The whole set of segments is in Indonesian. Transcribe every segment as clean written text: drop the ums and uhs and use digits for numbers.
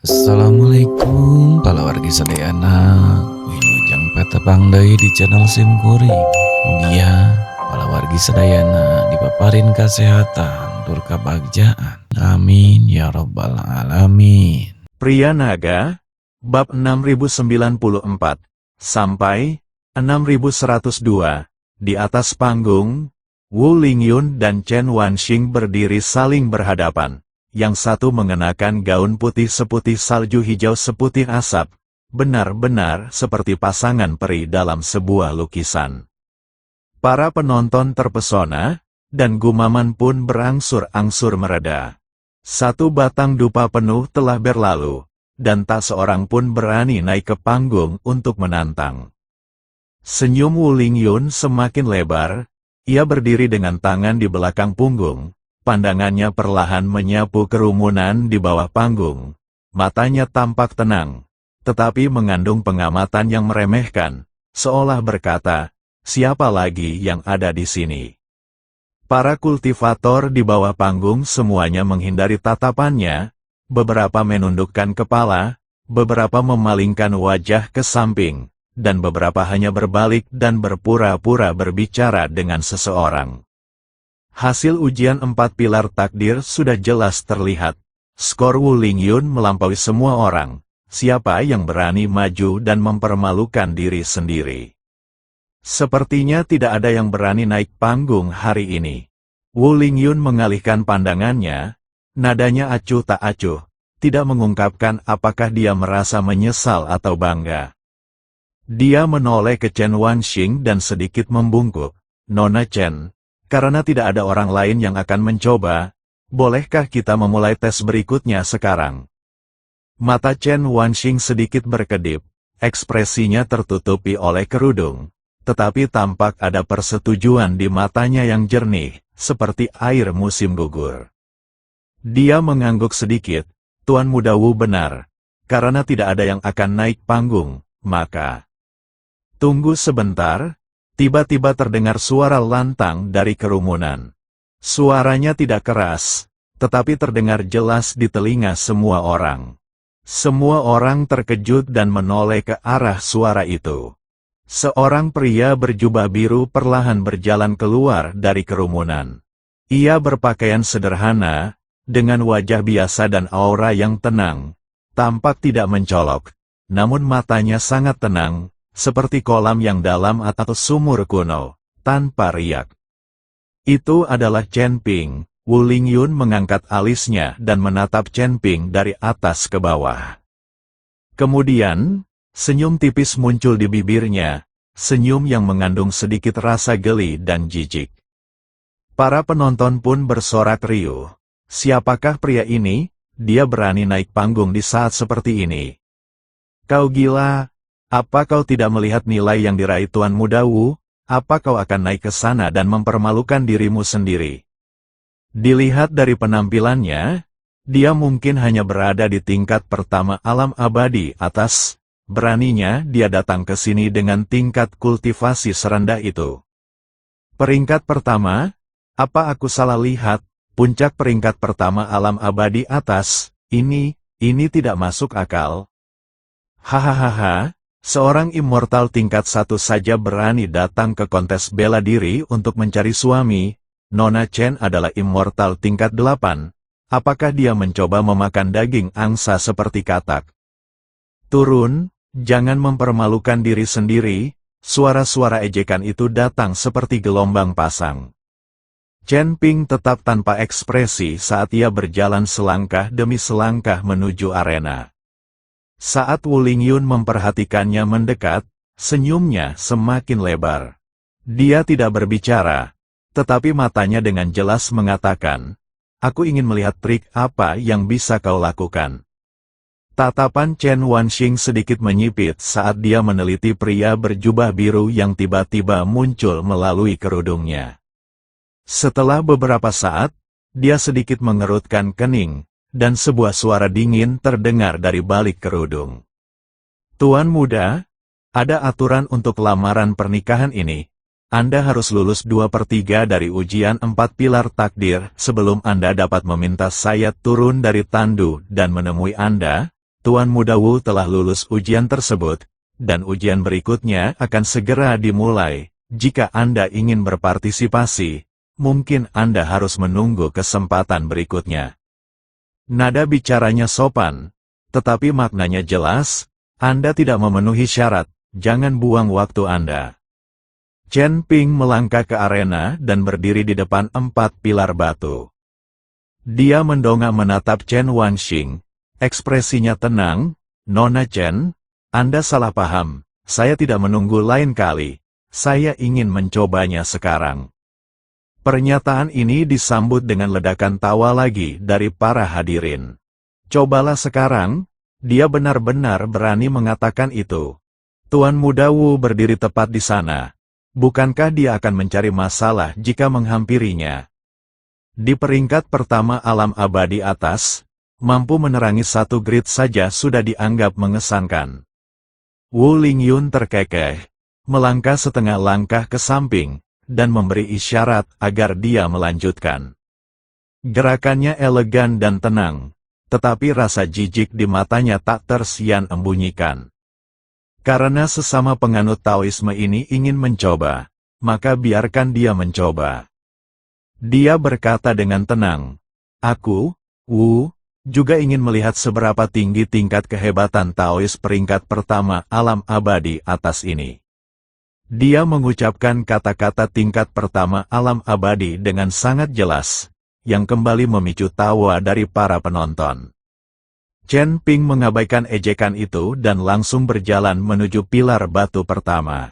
Assalamualaikum kalawargi sadayana wilujeng peta pangdai di channel Simkuring. Mugia kalawargi sadayana dipaparin kesehatan tur kabagjaan. Amin ya robbal alamin. Pria Naga, bab 6094 sampai 6102. Di atas panggung, Wu Lingyun dan Chen Wanxing berdiri saling berhadapan. Yang satu mengenakan gaun putih seputih salju hijau seputih asap, benar-benar seperti pasangan peri dalam sebuah lukisan. Para penonton terpesona, dan gumaman pun berangsur-angsur mereda. Satu batang dupa penuh telah berlalu, dan tak seorang pun berani naik ke panggung untuk menantang. Senyum Wu Lingyun semakin lebar, ia berdiri dengan tangan di belakang punggung. Pandangannya perlahan menyapu kerumunan di bawah panggung. Matanya tampak tenang, tetapi mengandung pengamatan yang meremehkan, seolah berkata, siapa lagi yang ada di sini? Para kultivator di bawah panggung semuanya menghindari tatapannya, beberapa menundukkan kepala, beberapa memalingkan wajah ke samping, dan beberapa hanya berbalik dan berpura-pura berbicara dengan seseorang. Hasil ujian 4 pilar takdir sudah jelas terlihat. Skor Wu Lingyun melampaui semua orang. Siapa yang berani maju dan mempermalukan diri sendiri? Sepertinya tidak ada yang berani naik panggung hari ini. Wu Lingyun mengalihkan pandangannya, nadanya acuh tak acuh, tidak mengungkapkan apakah dia merasa menyesal atau bangga. Dia menoleh ke Chen Wanxing dan sedikit membungkuk. Nona Chen, karena tidak ada orang lain yang akan mencoba, bolehkah kita memulai tes berikutnya sekarang? Mata Chen Wanxing sedikit berkedip, ekspresinya tertutupi oleh kerudung, tetapi tampak ada persetujuan di matanya yang jernih, seperti air musim gugur. Dia mengangguk sedikit, Tuan Muda Wu benar, karena tidak ada yang akan naik panggung, maka... Tunggu sebentar. Tiba-tiba terdengar suara lantang dari kerumunan. Suaranya tidak keras, tetapi terdengar jelas di telinga semua orang. Semua orang terkejut dan menoleh ke arah suara itu. Seorang pria berjubah biru perlahan berjalan keluar dari kerumunan. Ia berpakaian sederhana, dengan wajah biasa dan aura yang tenang. Tampak tidak mencolok, namun matanya sangat tenang, seperti kolam yang dalam atau sumur kuno, tanpa riak. Itu adalah Chen Ping. Wu Lingyun mengangkat alisnya dan menatap Chen Ping dari atas ke bawah. Kemudian, senyum tipis muncul di bibirnya, senyum yang mengandung sedikit rasa geli dan jijik. Para penonton pun bersorak riuh. Siapakah pria ini? Dia berani naik panggung di saat seperti ini. Kau gila? Apa kau tidak melihat nilai yang diraih Tuan Muda Wu? Apa kau akan naik ke sana dan mempermalukan dirimu sendiri? Dilihat dari penampilannya, dia mungkin hanya berada di tingkat pertama alam abadi atas. Beraninya dia datang ke sini dengan tingkat kultivasi serendah itu. Peringkat pertama? Apa aku salah lihat? Puncak peringkat pertama alam abadi atas, ini tidak masuk akal. Hahaha. Seorang immortal tingkat 1 saja berani datang ke kontes bela diri untuk mencari suami. Nona Chen adalah immortal tingkat 8. Apakah dia mencoba memakan daging angsa seperti katak? Turun, jangan mempermalukan diri sendiri. Suara-suara ejekan itu datang seperti gelombang pasang. Chen Ping tetap tanpa ekspresi saat ia berjalan selangkah demi selangkah menuju arena. Saat Wu Lingyun memperhatikannya mendekat, senyumnya semakin lebar. Dia tidak berbicara, tetapi matanya dengan jelas mengatakan, aku ingin melihat trik apa yang bisa kau lakukan. Tatapan Chen Wanxing sedikit menyipit saat dia meneliti pria berjubah biru yang tiba-tiba muncul melalui kerudungnya. Setelah beberapa saat, dia sedikit mengerutkan kening, dan sebuah suara dingin terdengar dari balik kerudung. Tuan Muda, ada aturan untuk lamaran pernikahan ini. Anda harus lulus 2/3 dari ujian 4 pilar takdir sebelum Anda dapat meminta saya turun dari tandu dan menemui Anda. Tuan Muda Wu telah lulus ujian tersebut, dan ujian berikutnya akan segera dimulai. Jika Anda ingin berpartisipasi, mungkin Anda harus menunggu kesempatan berikutnya. Nada bicaranya sopan, tetapi maknanya jelas. Anda tidak memenuhi syarat, jangan buang waktu Anda. Chen Ping melangkah ke arena dan berdiri di depan 4 pilar batu. Dia mendongak menatap Chen Wanxing. Ekspresinya tenang. Nona Chen, Anda salah paham. Saya tidak menunggu lain kali. Saya ingin mencobanya sekarang. Pernyataan ini disambut dengan ledakan tawa lagi dari para hadirin. Cobalah sekarang. Dia benar-benar berani mengatakan itu. Tuan Muda Wu berdiri tepat di sana. Bukankah dia akan mencari masalah jika menghampirinya? Di peringkat pertama alam abadi atas, mampu menerangi 1 grid saja sudah dianggap mengesankan. Wu Lingyun terkekeh, melangkah setengah langkah ke samping, dan memberi isyarat agar dia melanjutkan. Gerakannya elegan dan tenang, tetapi rasa jijik di matanya tak tersian-embunyikan. Karena sesama penganut Taoisme ini ingin mencoba, maka biarkan dia mencoba. Dia berkata dengan tenang, "Aku, Wu, juga ingin melihat seberapa tinggi tingkat kehebatan Taois peringkat pertama alam abadi atas ini." Dia mengucapkan kata-kata tingkat pertama alam abadi dengan sangat jelas, yang kembali memicu tawa dari para penonton. Chen Ping mengabaikan ejekan itu dan langsung berjalan menuju pilar batu pertama.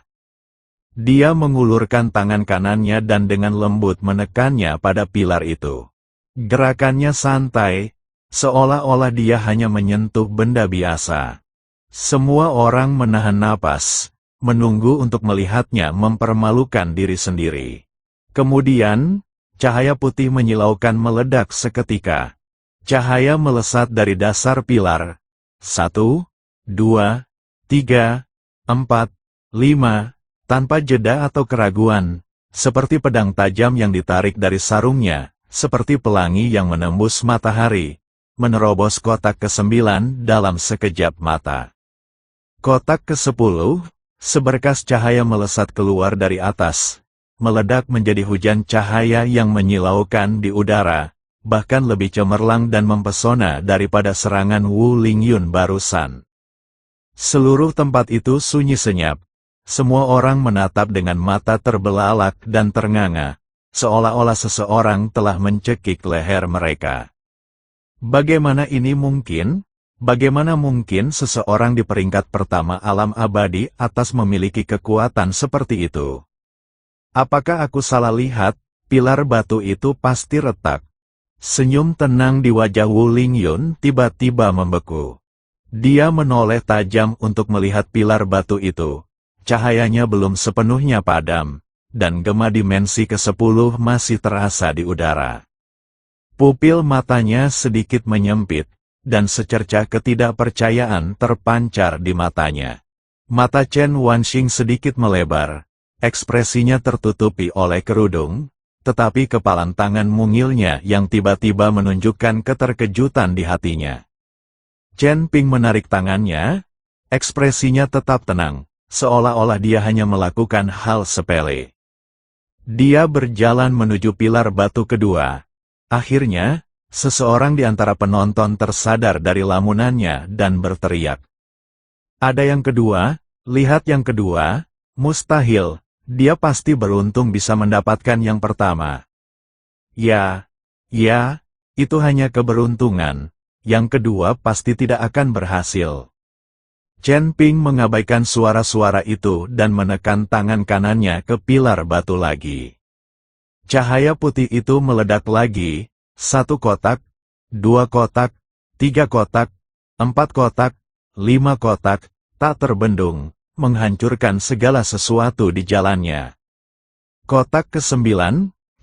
Dia mengulurkan tangan kanannya dan dengan lembut menekannya pada pilar itu. Gerakannya santai, seolah-olah dia hanya menyentuh benda biasa. Semua orang menahan napas, menunggu untuk melihatnya mempermalukan diri sendiri. Kemudian, cahaya putih menyilaukan meledak seketika. Cahaya melesat dari dasar pilar. 1, 2, 3, 4, 5, tanpa jeda atau keraguan, seperti pedang tajam yang ditarik dari sarungnya, seperti pelangi yang menembus matahari, menerobos kotak ke-9 dalam sekejap mata. Kotak ke-10, seberkas cahaya melesat keluar dari atas, meledak menjadi hujan cahaya yang menyilaukan di udara, bahkan lebih cemerlang dan mempesona daripada serangan Wu Lingyun barusan. Seluruh tempat itu sunyi senyap. Semua orang menatap dengan mata terbelalak dan ternganga, seolah-olah seseorang telah mencekik leher mereka. Bagaimana ini mungkin? Bagaimana mungkin seseorang di peringkat pertama alam abadi atas memiliki kekuatan seperti itu? Apakah aku salah lihat? Pilar batu itu pasti retak. Senyum tenang di wajah Wu Lingyun tiba-tiba membeku. Dia menoleh tajam untuk melihat pilar batu itu. Cahayanya belum sepenuhnya padam, dan gema dimensi ke-10 masih terasa di udara. Pupil matanya sedikit menyempit, dan secercah ketidakpercayaan terpancar di matanya. Mata Chen Wanxing sedikit melebar, ekspresinya tertutupi oleh kerudung, tetapi kepalan tangan mungilnya yang tiba-tiba menunjukkan keterkejutan di hatinya. Chen Ping menarik tangannya, ekspresinya tetap tenang, seolah-olah dia hanya melakukan hal sepele. Dia berjalan menuju pilar batu kedua. Akhirnya, seseorang di antara penonton tersadar dari lamunannya dan berteriak. "Ada yang kedua, lihat yang kedua, mustahil. Dia pasti beruntung bisa mendapatkan yang pertama." Ya, itu hanya keberuntungan. Yang kedua pasti tidak akan berhasil. Chen Ping mengabaikan suara-suara itu dan menekan tangan kanannya ke pilar batu lagi. Cahaya putih itu meledak lagi, 1 kotak, 2 kotak, 3 kotak, 4 kotak, 5 kotak, tak terbendung, menghancurkan segala sesuatu di jalannya. Kotak ke-9,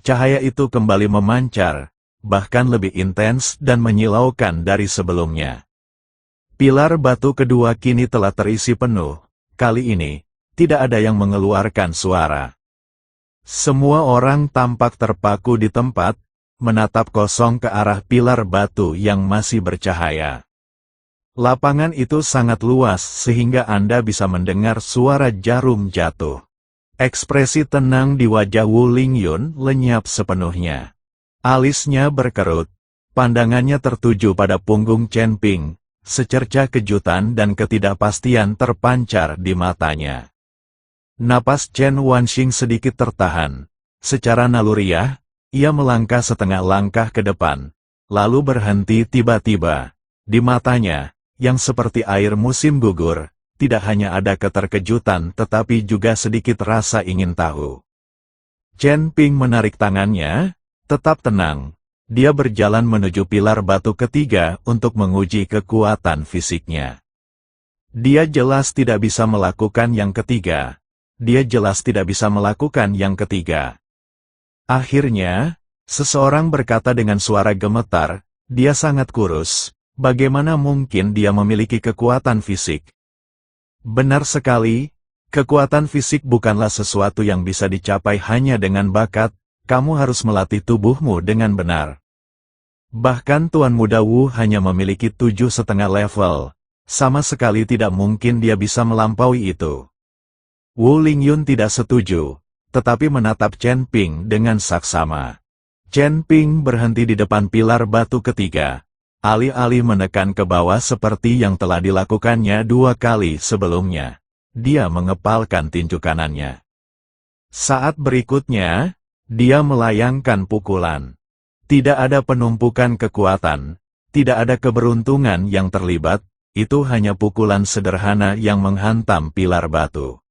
cahaya itu kembali memancar, bahkan lebih intens dan menyilaukan dari sebelumnya. Pilar batu kedua kini telah terisi penuh. Kali ini, tidak ada yang mengeluarkan suara. Semua orang tampak terpaku di tempat, menatap kosong ke arah pilar batu yang masih bercahaya. Lapangan itu sangat luas sehingga Anda bisa mendengar suara jarum jatuh. Ekspresi tenang di wajah Wu Lingyun lenyap sepenuhnya. Alisnya berkerut, pandangannya tertuju pada punggung Chen Ping, secerca kejutan dan ketidakpastian terpancar di matanya. Napas Chen Wanxing sedikit tertahan. Secara naluriah, ia melangkah setengah langkah ke depan, lalu berhenti tiba-tiba. Di matanya, yang seperti air musim gugur, tidak hanya ada keterkejutan tetapi juga sedikit rasa ingin tahu. Chen Ping menarik tangannya, tetap tenang. Dia berjalan menuju pilar batu ketiga untuk menguji kekuatan fisiknya. Dia jelas tidak bisa melakukan yang ketiga. Akhirnya, seseorang berkata dengan suara gemetar, dia sangat kurus. Bagaimana mungkin dia memiliki kekuatan fisik? Benar sekali, kekuatan fisik bukanlah sesuatu yang bisa dicapai hanya dengan bakat, kamu harus melatih tubuhmu dengan benar. Bahkan Tuan Muda Wu hanya memiliki 7,5 level, sama sekali tidak mungkin dia bisa melampaui itu. Wu Lingyun tidak setuju, tetapi menatap Chen Ping dengan saksama. Chen Ping berhenti di depan pilar batu ketiga. Alih-alih menekan ke bawah seperti yang telah dilakukannya 2 kali sebelumnya. Dia mengepalkan tinju kanannya. Saat berikutnya, dia melayangkan pukulan. Tidak ada penumpukan kekuatan, tidak ada keberuntungan yang terlibat, itu hanya pukulan sederhana yang menghantam pilar batu.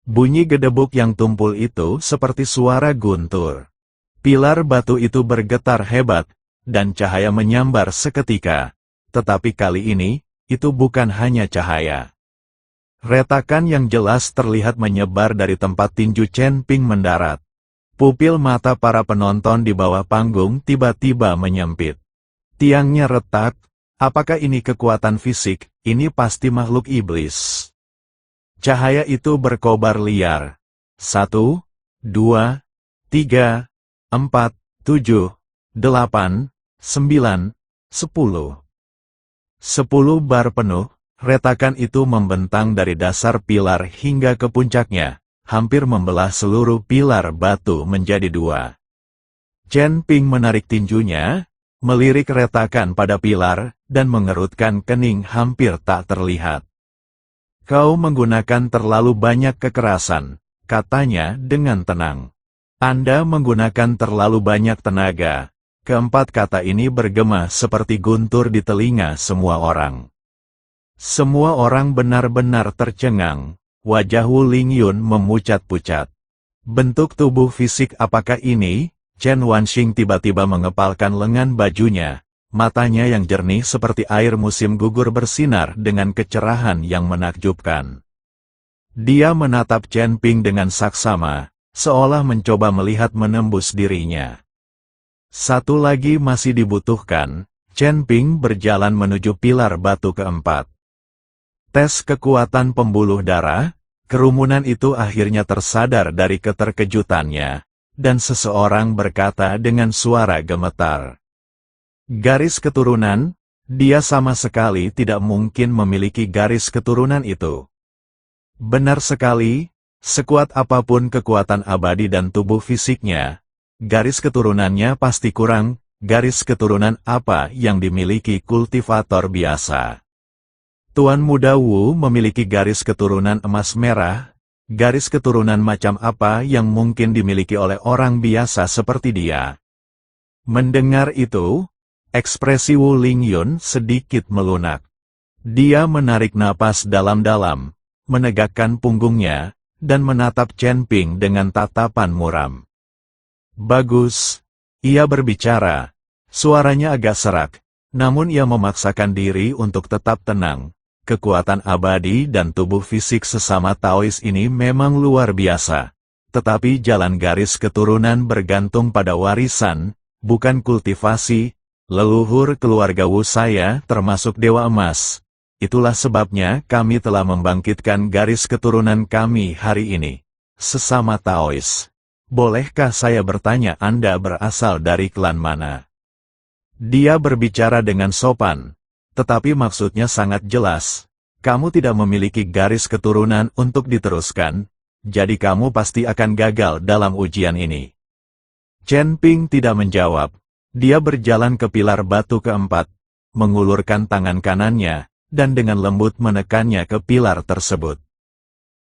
Bunyi gedebuk yang tumpul itu seperti suara guntur. Pilar batu itu bergetar hebat, dan cahaya menyambar seketika. Tetapi kali ini, itu bukan hanya cahaya. Retakan yang jelas terlihat menyebar dari tempat tinju Chen Ping mendarat. Pupil mata para penonton di bawah panggung tiba-tiba menyempit. Tiangnya retak, apakah ini kekuatan fisik? Ini pasti makhluk iblis. Cahaya itu berkobar liar. 1, 2, 3, 4, 7, 8, 9, 10. 10 bar penuh, retakan itu membentang dari dasar pilar hingga ke puncaknya, hampir membelah seluruh pilar batu menjadi 2. Chen Ping menarik tinjunya, melirik retakan pada pilar, dan mengerutkan kening hampir tak terlihat. Kau menggunakan terlalu banyak kekerasan, katanya dengan tenang. Anda menggunakan terlalu banyak tenaga. Keempat kata ini bergema seperti guntur di telinga semua orang. Semua orang benar-benar tercengang. Wajah Wu Lingyun memucat-pucat. Bentuk tubuh fisik apakah ini? Chen Wanxing tiba-tiba mengepalkan lengan bajunya. Matanya yang jernih seperti air musim gugur bersinar dengan kecerahan yang menakjubkan. Dia menatap Chen Ping dengan saksama, seolah mencoba melihat menembus dirinya. Satu lagi masih dibutuhkan. Chen Ping berjalan menuju pilar batu keempat. Tes kekuatan pembuluh darah, kerumunan itu akhirnya tersadar dari keterkejutannya, dan seseorang berkata dengan suara gemetar. Garis keturunan, dia sama sekali tidak mungkin memiliki garis keturunan itu. Benar sekali, sekuat apapun kekuatan abadi dan tubuh fisiknya, garis keturunannya pasti kurang. Garis keturunan apa yang dimiliki kultivator biasa? Tuan Muda Wu memiliki garis keturunan emas merah. Garis keturunan macam apa yang mungkin dimiliki oleh orang biasa seperti dia? Mendengar itu, ekspresi Wu Lingyun sedikit melunak. Dia menarik napas dalam-dalam, menegakkan punggungnya, dan menatap Chen Ping dengan tatapan muram. Bagus, ia berbicara. Suaranya agak serak, namun ia memaksakan diri untuk tetap tenang. Kekuatan abadi dan tubuh fisik sesama Taois ini memang luar biasa. Tetapi jalan garis keturunan bergantung pada warisan, bukan kultivasi. Leluhur keluarga Wu saya termasuk Dewa Emas. Itulah sebabnya kami telah membangkitkan garis keturunan kami hari ini. Sesama Taois. Bolehkah saya bertanya Anda berasal dari klan mana? Dia berbicara dengan sopan. tetapi maksudnya sangat jelas. Kamu tidak memiliki garis keturunan untuk diteruskan, jadi kamu pasti akan gagal dalam ujian ini. Chen Ping tidak menjawab. Dia berjalan ke pilar batu keempat, mengulurkan tangan kanannya, dan dengan lembut menekannya ke pilar tersebut.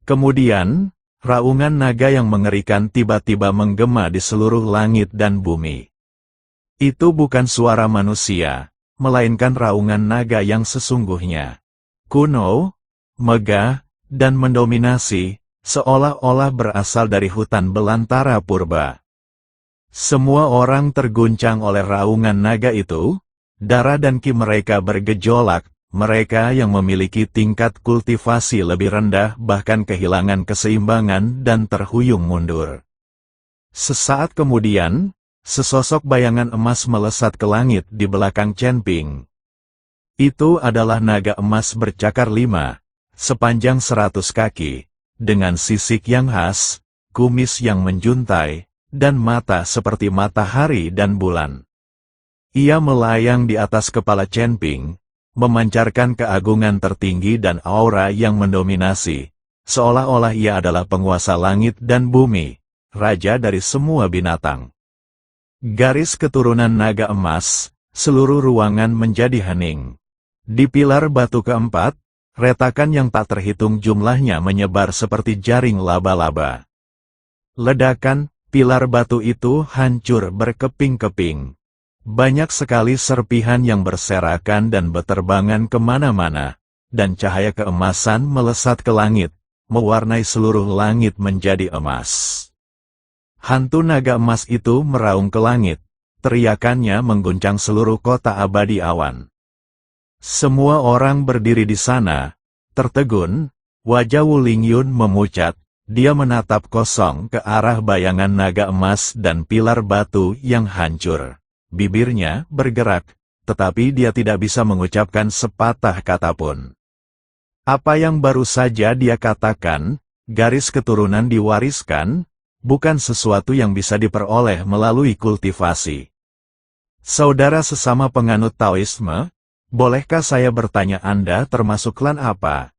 Kemudian, raungan naga yang mengerikan tiba-tiba menggema di seluruh langit dan bumi. Itu bukan suara manusia, melainkan raungan naga yang sesungguhnya. Kuno, megah, dan mendominasi, seolah-olah berasal dari hutan belantara purba. Semua orang terguncang oleh raungan naga itu, darah dan ki mereka bergejolak, mereka yang memiliki tingkat kultivasi lebih rendah bahkan kehilangan keseimbangan dan terhuyung mundur. Sesaat kemudian, sesosok bayangan emas melesat ke langit di belakang Chen Ping. Itu adalah naga emas bercakar 5, sepanjang 100 kaki, dengan sisik yang khas, kumis yang menjuntai, dan mata seperti matahari dan bulan. Ia melayang di atas kepala Chen Ping, memancarkan keagungan tertinggi dan aura yang mendominasi, seolah-olah ia adalah penguasa langit dan bumi, raja dari semua binatang. Garis keturunan naga emas, seluruh ruangan menjadi hening. Di pilar batu keempat, retakan yang tak terhitung jumlahnya menyebar seperti jaring laba-laba. Ledakan, pilar batu itu hancur berkeping-keping. Banyak sekali serpihan yang berserakan dan beterbangan kemana-mana, dan cahaya keemasan melesat ke langit, mewarnai seluruh langit menjadi emas. Hantu naga emas itu meraung ke langit, teriakannya mengguncang seluruh kota abadi awan. Semua orang berdiri di sana, tertegun, wajah Wu Lingyun memucat, dia menatap kosong ke arah bayangan naga emas dan pilar batu yang hancur. Bibirnya bergerak, tetapi dia tidak bisa mengucapkan sepatah kata pun. Apa yang baru saja dia katakan, garis keturunan diwariskan, bukan sesuatu yang bisa diperoleh melalui kultivasi. Saudara sesama penganut Taoisme, bolehkah saya bertanya Anda termasuk klan apa?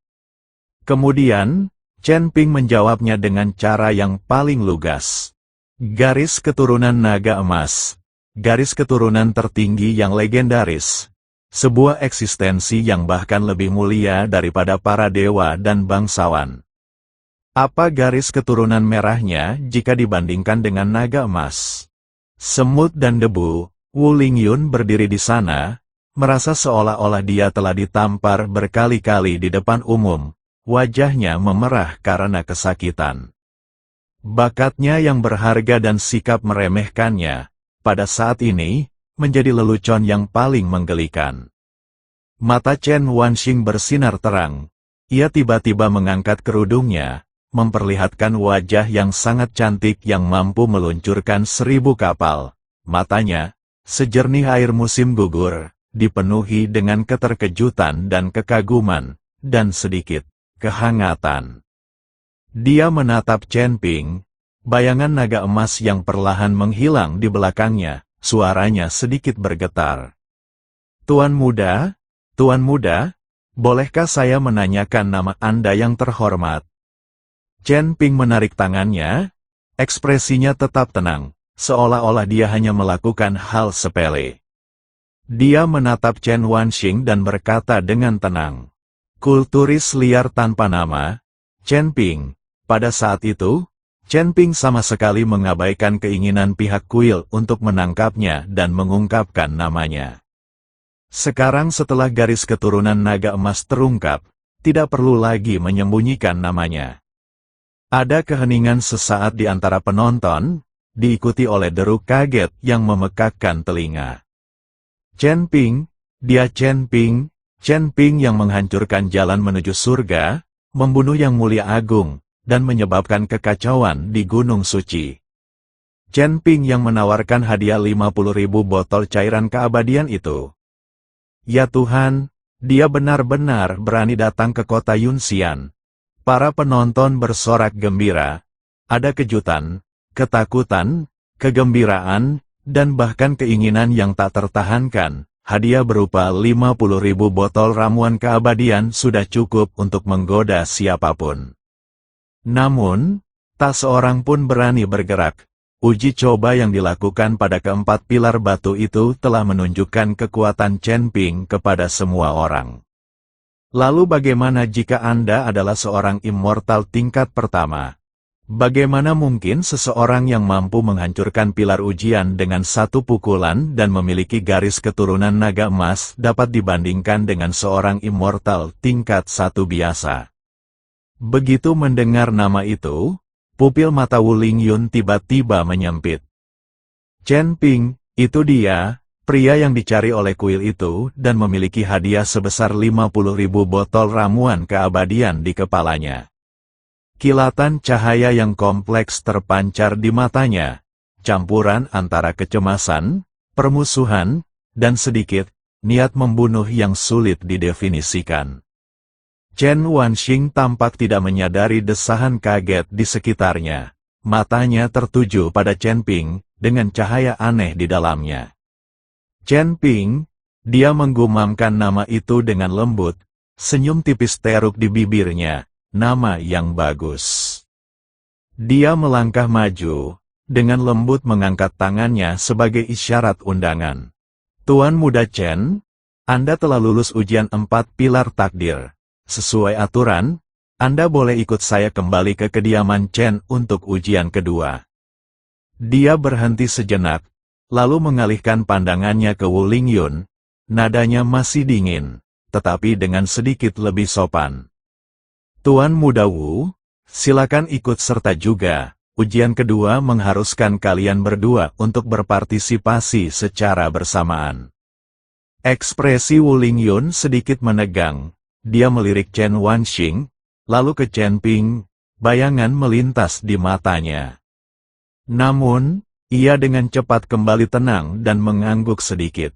Kemudian, Chen Ping menjawabnya dengan cara yang paling lugas. Garis keturunan naga emas. Garis keturunan tertinggi yang legendaris. Sebuah eksistensi yang bahkan lebih mulia daripada para dewa dan bangsawan. Apa garis keturunan merahnya jika dibandingkan dengan naga emas? Semut dan debu, Wu Lingyun berdiri di sana, merasa seolah-olah dia telah ditampar berkali-kali di depan umum, wajahnya memerah karena kesakitan. Bakatnya yang berharga dan sikap meremehkannya, pada saat ini, menjadi lelucon yang paling menggelikan. Mata Chen Wanxing bersinar terang. Ia tiba-tiba mengangkat kerudungnya, memperlihatkan wajah yang sangat cantik yang mampu meluncurkan 1000 kapal. Matanya, sejernih air musim gugur, dipenuhi dengan keterkejutan dan kekaguman, dan sedikit kehangatan. Dia menatap Chen Ping, bayangan naga emas yang perlahan menghilang di belakangnya, suaranya sedikit bergetar. Tuan muda, bolehkah saya menanyakan nama Anda yang terhormat? Chen Ping menarik tangannya, ekspresinya tetap tenang, seolah-olah dia hanya melakukan hal sepele. Dia menatap Chen Wanxing dan berkata dengan tenang. Kulturis liar tanpa nama, Chen Ping. Pada saat itu, Chen Ping sama sekali mengabaikan keinginan pihak kuil untuk menangkapnya dan mengungkapkan namanya. Sekarang setelah garis keturunan naga emas terungkap, tidak perlu lagi menyembunyikan namanya. Ada keheningan sesaat di antara penonton, diikuti oleh deruk kaget yang memekakkan telinga. Chen Ping, dia Chen Ping yang menghancurkan jalan menuju surga, membunuh yang mulia agung, dan menyebabkan kekacauan di Gunung Suci. Chen Ping yang menawarkan hadiah 50.000 botol cairan keabadian itu. Ya Tuhan, dia benar-benar berani datang ke kota Yunxian. Para penonton bersorak gembira. Ada kejutan, ketakutan, kegembiraan, dan bahkan keinginan yang tak tertahankan, hadiah berupa 50.000 botol ramuan keabadian sudah cukup untuk menggoda siapapun. Namun, tak seorang pun berani bergerak. Uji coba yang dilakukan pada keempat pilar batu itu telah menunjukkan kekuatan Chen Ping kepada semua orang. Lalu bagaimana jika Anda adalah seorang immortal tingkat pertama? Bagaimana mungkin seseorang yang mampu menghancurkan pilar ujian dengan satu pukulan dan memiliki garis keturunan naga emas dapat dibandingkan dengan seorang immortal tingkat 1 biasa? Begitu mendengar nama itu, pupil mata Wu Lingyun tiba-tiba menyempit. Chen Ping, itu dia, pria yang dicari oleh kuil itu dan memiliki hadiah sebesar 50.000 botol ramuan keabadian di kepalanya. Kilatan cahaya yang kompleks terpancar di matanya, campuran antara kecemasan, permusuhan, dan sedikit niat membunuh yang sulit didefinisikan. Chen Wanxing tampak tidak menyadari desahan kaget di sekitarnya. Matanya tertuju pada Chen Ping dengan cahaya aneh di dalamnya. Chen Ping, dia menggumamkan nama itu dengan lembut, senyum tipis teruk di bibirnya. Nama yang bagus. Dia melangkah maju, dengan lembut mengangkat tangannya sebagai isyarat undangan. Tuan Muda Chen, Anda telah lulus ujian 4 pilar takdir. Sesuai aturan, Anda boleh ikut saya kembali ke kediaman Chen untuk ujian kedua. Dia berhenti sejenak, lalu mengalihkan pandangannya ke Wu Lingyun. Nadanya masih dingin, tetapi dengan sedikit lebih sopan. Tuan Muda Wu, silakan ikut serta juga. Ujian kedua mengharuskan kalian berdua untuk berpartisipasi secara bersamaan. Ekspresi Wu Lingyun sedikit menegang. Dia melirik Chen Wanxing, lalu ke Chen Ping. Bayangan melintas di matanya. Namun, ia dengan cepat kembali tenang dan mengangguk sedikit.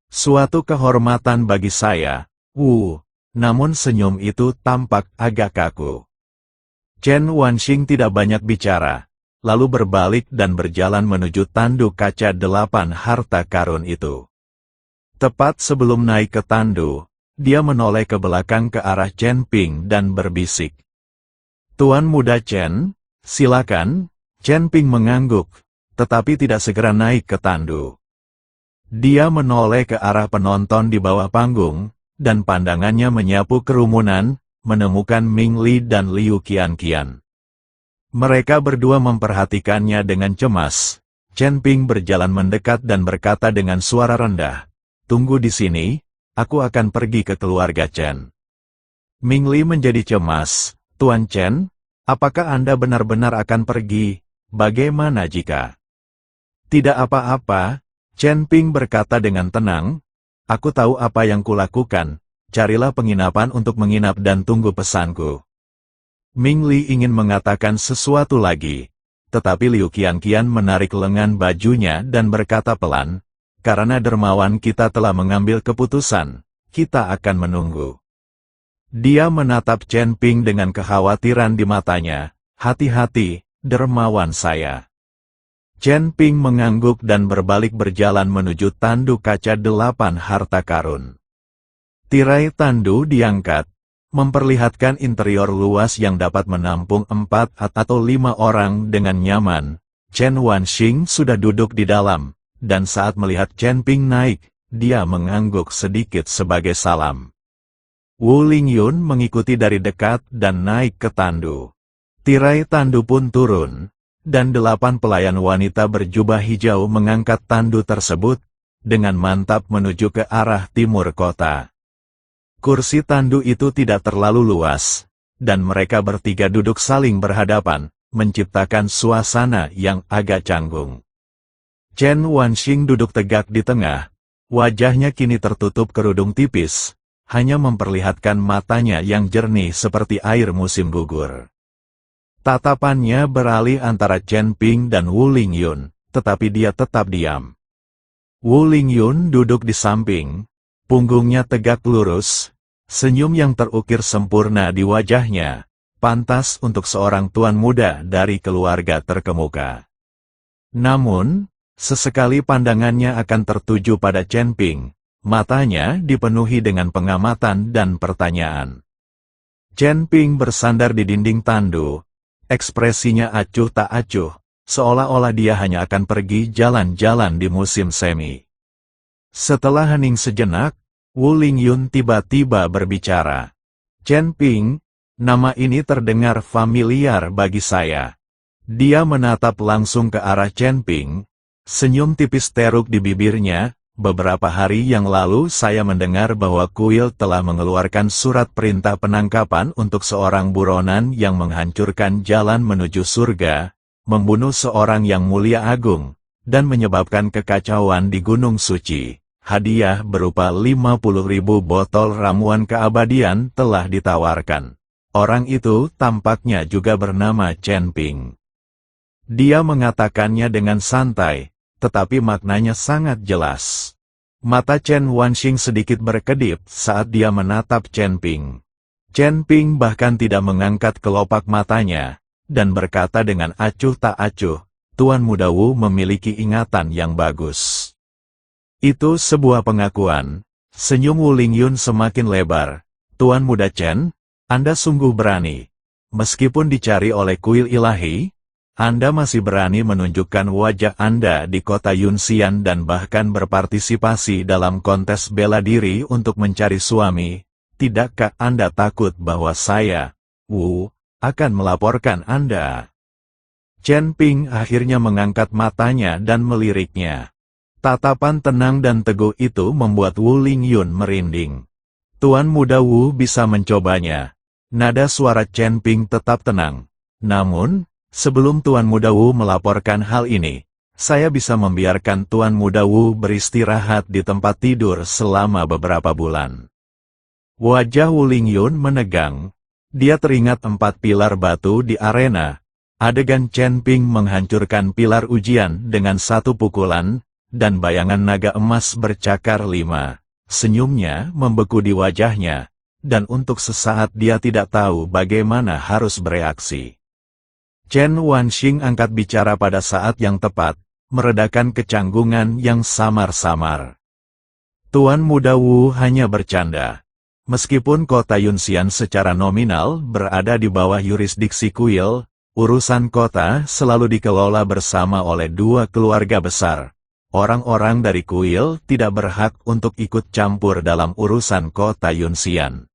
Suatu kehormatan bagi saya, Wu. Namun senyum itu tampak agak kaku. Chen Wanxing tidak banyak bicara, lalu berbalik dan berjalan menuju tanduk kaca 8 harta karun itu. Tepat sebelum naik ke tandu, dia menoleh ke belakang ke arah Chen Ping dan berbisik. Tuan Muda Chen, silakan. Chen Ping mengangguk, tetapi tidak segera naik ke tandu. Dia menoleh ke arah penonton di bawah panggung, dan pandangannya menyapu kerumunan, menemukan Ming Li dan Liu Qianqian. Mereka berdua memperhatikannya dengan cemas. Chen Ping berjalan mendekat dan berkata dengan suara rendah, "Tunggu di sini, aku akan pergi ke keluarga Chen." Ming Li menjadi cemas. "Tuan Chen, apakah Anda benar-benar akan pergi? Bagaimana jika..." "Tidak apa-apa," Chen Ping berkata dengan tenang. "Aku tahu apa yang kulakukan, carilah penginapan untuk menginap dan tunggu pesanku." Ming Li ingin mengatakan sesuatu lagi, tetapi Liu Qianqian menarik lengan bajunya dan berkata pelan, "Karena dermawan kita telah mengambil keputusan, kita akan menunggu." Dia menatap Chen Ping dengan kekhawatiran di matanya. "Hati-hati, dermawan saya." Chen Ping mengangguk dan berbalik berjalan menuju tanduk kaca 8 harta karun. Tirai tandu diangkat, memperlihatkan interior luas yang dapat menampung 4 atau 5 orang dengan nyaman. Chen Wanxing sudah duduk di dalam, dan saat melihat Chen Ping naik, dia mengangguk sedikit sebagai salam. Wu Lingyun mengikuti dari dekat dan naik ke tandu. Tirai tandu pun turun, dan 8 pelayan wanita berjubah hijau mengangkat tandu tersebut, dengan mantap menuju ke arah timur kota. Kursi tandu itu tidak terlalu luas, dan mereka bertiga duduk saling berhadapan, menciptakan suasana yang agak canggung. Chen Wanxing duduk tegak di tengah, wajahnya kini tertutup kerudung tipis, hanya memperlihatkan matanya yang jernih seperti air musim gugur. Tatapannya beralih antara Chen Ping dan Wu Lingyun, tetapi dia tetap diam. Wu Lingyun duduk di samping, punggungnya tegak lurus, senyum yang terukir sempurna di wajahnya, pantas untuk seorang tuan muda dari keluarga terkemuka. Namun, sesekali pandangannya akan tertuju pada Chen Ping, Matanya dipenuhi dengan pengamatan dan pertanyaan. Chen Ping bersandar di dinding tandu. Ekspresinya acuh tak acuh, seolah-olah dia hanya akan pergi jalan-jalan di musim semi. Setelah hening sejenak, Wu Lingyun tiba-tiba berbicara. Chen Ping, nama ini terdengar familiar bagi saya. Dia menatap langsung ke arah Chen Ping. Senyum tipis teruk di bibirnya. Beberapa hari yang lalu saya mendengar bahwa kuil telah mengeluarkan surat perintah penangkapan untuk seorang buronan yang menghancurkan jalan menuju surga, membunuh seorang yang mulia agung, dan menyebabkan kekacauan di Gunung Suci. Hadiah berupa 50.000 botol ramuan keabadian telah ditawarkan. Orang itu tampaknya juga bernama Chen Ping. Dia mengatakannya dengan santai, tetapi maknanya sangat jelas. Mata Chen Wanxing sedikit berkedip saat dia menatap Chen Ping. Chen Ping bahkan tidak mengangkat kelopak matanya, dan berkata dengan acuh tak acuh, Tuan Muda Wu memiliki ingatan yang bagus. Itu sebuah pengakuan. Senyum Wu Lingyun semakin lebar. Tuan Muda Chen, Anda sungguh berani. Meskipun dicari oleh kuil ilahi, Anda masih berani menunjukkan wajah Anda di kota Yunxian dan bahkan berpartisipasi dalam kontes bela diri untuk mencari suami. Tidakkah Anda takut bahwa saya, Wu, akan melaporkan Anda? Chen Ping akhirnya mengangkat matanya dan meliriknya. Tatapan tenang dan teguh itu membuat Wu Lingyun merinding. Tuan Muda Wu bisa mencobanya. Nada suara Chen Ping tetap tenang. Namun, sebelum Tuan Muda Wu melaporkan hal ini, saya bisa membiarkan Tuan Muda Wu beristirahat di tempat tidur selama beberapa bulan. Wajah Wu Lingyun menegang. Dia teringat 4 pilar batu di arena. Adegan Chen Ping menghancurkan pilar ujian dengan 1 pukulan, dan bayangan naga emas bercakar 5. Senyumnya membeku di wajahnya, dan untuk sesaat dia tidak tahu bagaimana harus bereaksi. Chen Wanxing angkat bicara pada saat yang tepat, meredakan kecanggungan yang samar-samar. Tuan Muda Wu hanya bercanda. Meskipun kota Yunxian secara nominal berada di bawah yurisdiksi kuil, urusan kota selalu dikelola bersama oleh 2 keluarga besar. Orang-orang dari kuil tidak berhak untuk ikut campur dalam urusan kota Yunxian.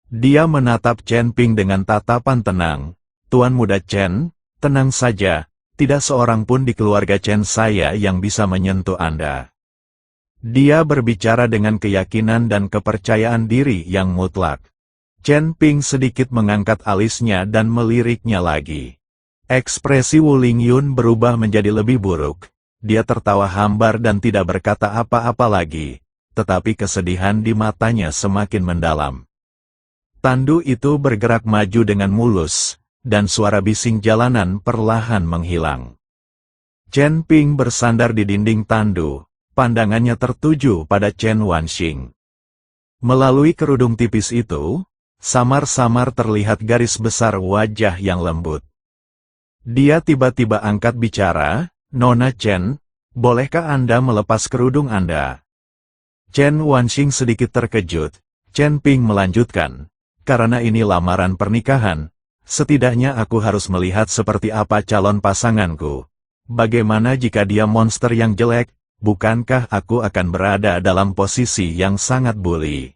Dia menatap Chen Ping dengan tatapan tenang. Tuan Muda Chen, tenang saja, tidak seorang pun di keluarga Chen saya yang bisa menyentuh Anda. Dia berbicara dengan keyakinan dan kepercayaan diri yang mutlak. Chen Ping sedikit mengangkat alisnya dan meliriknya lagi. Ekspresi Wu Lingyun berubah menjadi lebih buruk. Dia tertawa hambar dan tidak berkata apa-apa lagi, tetapi kesedihan di matanya semakin mendalam. Tandu itu bergerak maju dengan mulus, dan suara bising jalanan perlahan menghilang. Chen Ping bersandar di dinding tandu, pandangannya tertuju pada Chen Wanxing. Melalui kerudung tipis itu, samar-samar terlihat garis besar wajah yang lembut. Dia tiba-tiba angkat bicara, Nona Chen, bolehkah Anda melepas kerudung Anda? Chen Wanxing sedikit terkejut. Chen Ping melanjutkan, karena ini lamaran pernikahan, setidaknya aku harus melihat seperti apa calon pasanganku. Bagaimana jika dia monster yang jelek, bukankah aku akan berada dalam posisi yang sangat bully?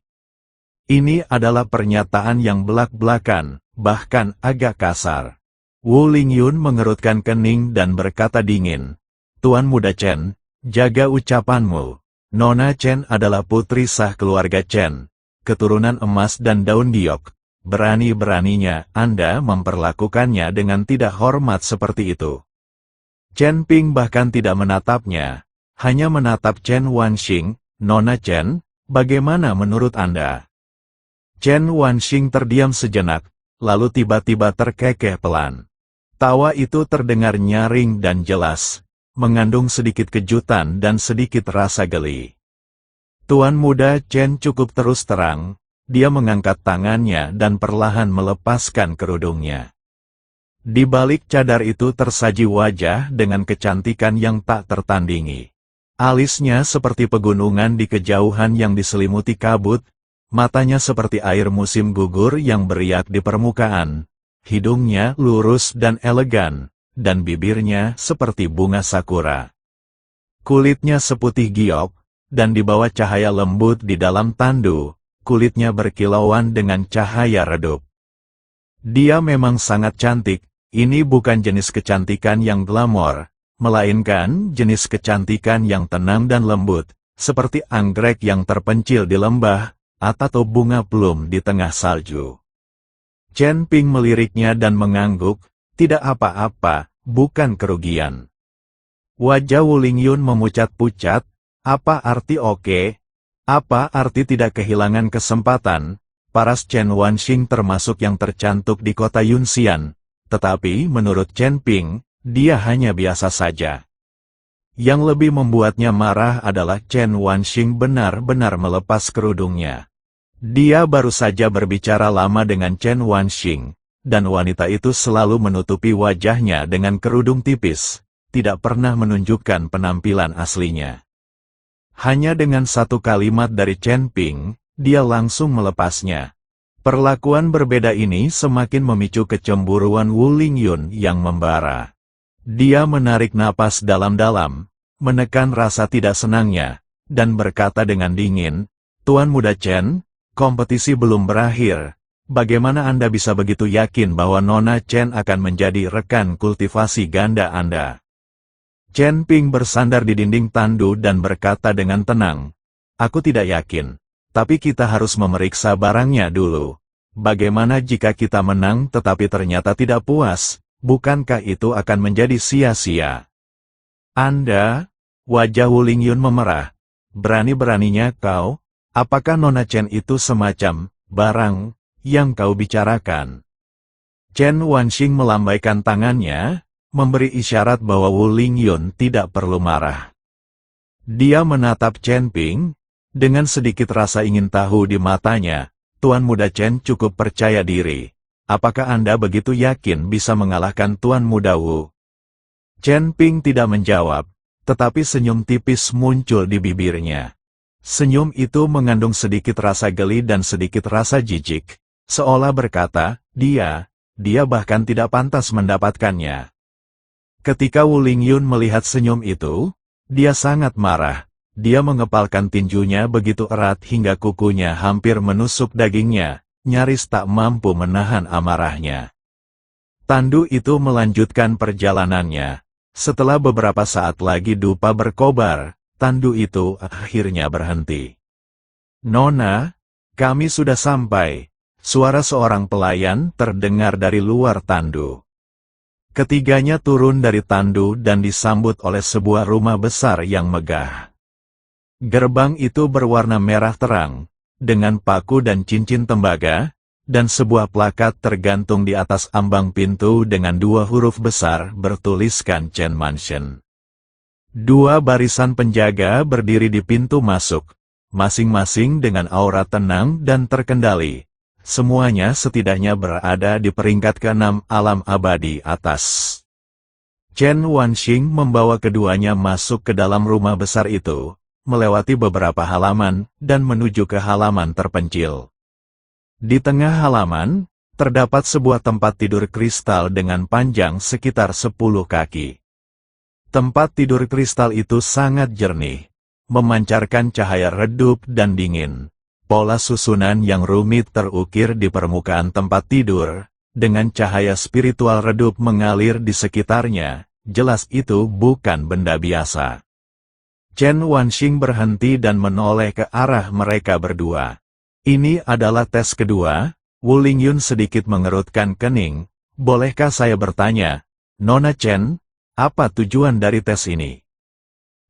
Ini adalah pernyataan yang belak-belakan, bahkan agak kasar. Wu Lingyun mengerutkan kening dan berkata dingin, Tuan Muda Chen, jaga ucapanmu. Nona Chen adalah putri sah keluarga Chen, keturunan emas dan daun giok. Berani-beraninya Anda memperlakukannya dengan tidak hormat seperti itu. Chen Ping bahkan tidak menatapnya, hanya menatap Chen Wanxing. Nona Chen, bagaimana menurut Anda? Chen Wanxing terdiam sejenak, lalu tiba-tiba terkekeh pelan. Tawa itu terdengar nyaring dan jelas, mengandung sedikit kejutan dan sedikit rasa geli. Tuan Muda Chen cukup terus terang, dia mengangkat tangannya dan perlahan melepaskan kerudungnya. Di balik cadar itu tersaji wajah dengan kecantikan yang tak tertandingi. Alisnya seperti pegunungan di kejauhan yang diselimuti kabut, matanya seperti air musim gugur yang beriak di permukaan, hidungnya lurus dan elegan, dan bibirnya seperti bunga sakura. Kulitnya seputih giok, dan di bawah cahaya lembut di dalam tandu, kulitnya berkilauan dengan cahaya redup. Dia memang sangat cantik, ini bukan jenis kecantikan yang glamor, melainkan jenis kecantikan yang tenang dan lembut, seperti anggrek yang terpencil di lembah, atau bunga plum di tengah salju. Chen Ping meliriknya dan mengangguk, tidak apa-apa, bukan kerugian. Wajah Wu Lingyun memucat-pucat, apa arti oke? Apa arti tidak kehilangan kesempatan? Paras Chen Wanxing termasuk yang tercantik di kota Yunxian, tetapi menurut Chen Ping, dia hanya biasa saja. Yang lebih membuatnya marah adalah Chen Wanxing benar-benar melepas kerudungnya. Dia baru saja berbicara lama dengan Chen Wanxing, dan wanita itu selalu menutupi wajahnya dengan kerudung tipis, tidak pernah menunjukkan penampilan aslinya. Hanya dengan satu kalimat dari Chen Ping, dia langsung melepasnya. Perlakuan berbeda ini semakin memicu kecemburuan Wu Lingyun yang membara. Dia menarik napas dalam-dalam, menekan rasa tidak senangnya, dan berkata dengan dingin, "Tuan Muda Chen, kompetisi belum berakhir. Bagaimana Anda bisa begitu yakin bahwa Nona Chen akan menjadi rekan kultivasi ganda Anda?" Chen Ping bersandar di dinding tandu dan berkata dengan tenang, "Aku tidak yakin, tapi kita harus memeriksa barangnya dulu. Bagaimana jika kita menang tetapi ternyata tidak puas? Bukankah itu akan menjadi sia-sia?" "Anda?" Wajah Wu Lingyun memerah. "Berani-beraninya kau? Apakah Nona Chen itu semacam barang yang kau bicarakan?" Chen Wanxing melambaikan tangannya, memberi isyarat bahwa Wu Lingyun tidak perlu marah. Dia menatap Chen Ping, dengan sedikit rasa ingin tahu di matanya. "Tuan Muda Chen cukup percaya diri. Apakah Anda begitu yakin bisa mengalahkan Tuan Muda Wu?" Chen Ping tidak menjawab, tetapi senyum tipis muncul di bibirnya. Senyum itu mengandung sedikit rasa geli dan sedikit rasa jijik, seolah berkata, dia bahkan tidak pantas mendapatkannya. Ketika Wu Lingyun melihat senyum itu, dia sangat marah. Dia mengepalkan tinjunya begitu erat hingga kukunya hampir menusuk dagingnya, nyaris tak mampu menahan amarahnya. Tandu itu melanjutkan perjalanannya. Setelah beberapa saat lagi dupa berkobar, tandu itu akhirnya berhenti. "Nona, kami sudah sampai." Suara seorang pelayan terdengar dari luar tandu. Ketiganya turun dari tandu dan disambut oleh sebuah rumah besar yang megah. Gerbang itu berwarna merah terang, dengan paku dan cincin tembaga, dan sebuah plakat tergantung di atas ambang pintu dengan dua huruf besar bertuliskan Chen Mansion. Dua barisan penjaga berdiri di pintu masuk, masing-masing dengan aura tenang dan terkendali. Semuanya setidaknya berada di peringkat ke-6 alam abadi atas. Chen Wanxing membawa keduanya masuk ke dalam rumah besar itu, melewati beberapa halaman, dan menuju ke halaman terpencil. Di tengah halaman, terdapat sebuah tempat tidur kristal dengan panjang sekitar 10 kaki. Tempat tidur kristal itu sangat jernih, memancarkan cahaya redup dan dingin. Pola susunan yang rumit terukir di permukaan tempat tidur, dengan cahaya spiritual redup mengalir di sekitarnya, jelas itu bukan benda biasa. Chen Wanxing berhenti dan menoleh ke arah mereka berdua. "Ini adalah tes kedua?" Wu Lingyun sedikit mengerutkan kening. "Bolehkah saya bertanya, Nona Chen, apa tujuan dari tes ini?"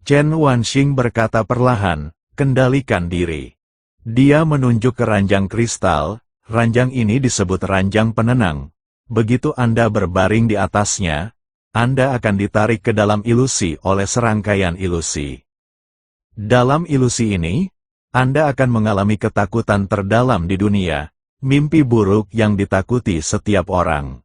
Chen Wanxing berkata perlahan, "Kendalikan diri." Dia menunjuk ke ranjang kristal. Ranjang ini disebut ranjang penenang. Begitu Anda berbaring di atasnya, Anda akan ditarik ke dalam ilusi oleh serangkaian ilusi. Dalam ilusi ini, Anda akan mengalami ketakutan terdalam di dunia, mimpi buruk yang ditakuti setiap orang.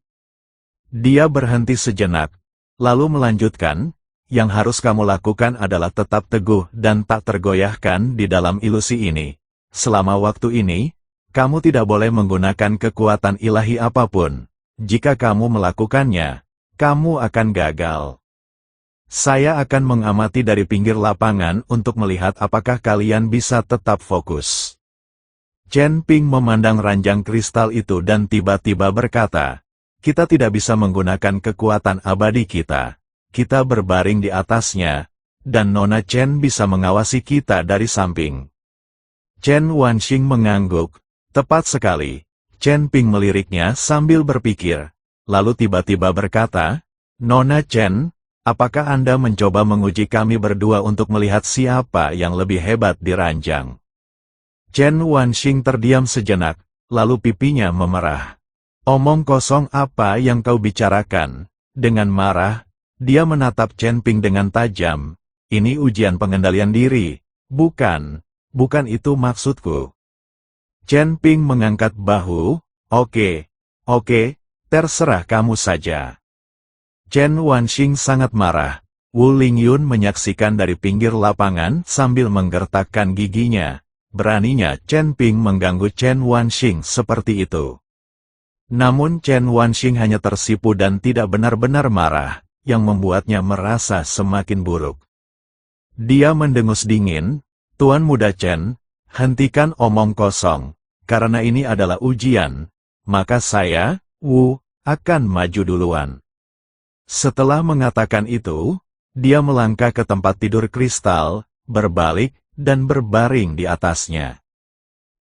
Dia berhenti sejenak, lalu melanjutkan, yang harus kamu lakukan adalah tetap teguh dan tak tergoyahkan di dalam ilusi ini. Selama waktu ini, kamu tidak boleh menggunakan kekuatan ilahi apapun. Jika kamu melakukannya, kamu akan gagal. Saya akan mengamati dari pinggir lapangan untuk melihat apakah kalian bisa tetap fokus. Chen Ping memandang ranjang kristal itu dan tiba-tiba berkata, kita tidak bisa menggunakan kekuatan abadi kita. Kita berbaring di atasnya, dan Nona Chen bisa mengawasi kita dari samping. Chen Wanxing mengangguk. Tepat sekali. Chen Ping meliriknya sambil berpikir. Lalu tiba-tiba berkata, Nona Chen, apakah Anda mencoba menguji kami berdua untuk melihat siapa yang lebih hebat di ranjang? Chen Wanxing terdiam sejenak, lalu pipinya memerah. Omong kosong apa yang kau bicarakan? Dengan marah, dia menatap Chen Ping dengan tajam. Ini ujian pengendalian diri. Bukan itu maksudku. Chen Ping mengangkat bahu. Oke, terserah kamu saja. Chen Wanxing sangat marah. Wu Lingyun menyaksikan dari pinggir lapangan sambil menggertakkan giginya. Beraninya Chen Ping mengganggu Chen Wanxing seperti itu. Namun Chen Wanxing hanya tersipu dan tidak benar-benar marah, yang membuatnya merasa semakin buruk. Dia mendengus dingin, Tuan Muda Chen, hentikan omong kosong, karena ini adalah ujian, maka saya, Wu, akan maju duluan. Setelah mengatakan itu, dia melangkah ke tempat tidur kristal, berbalik, dan berbaring di atasnya.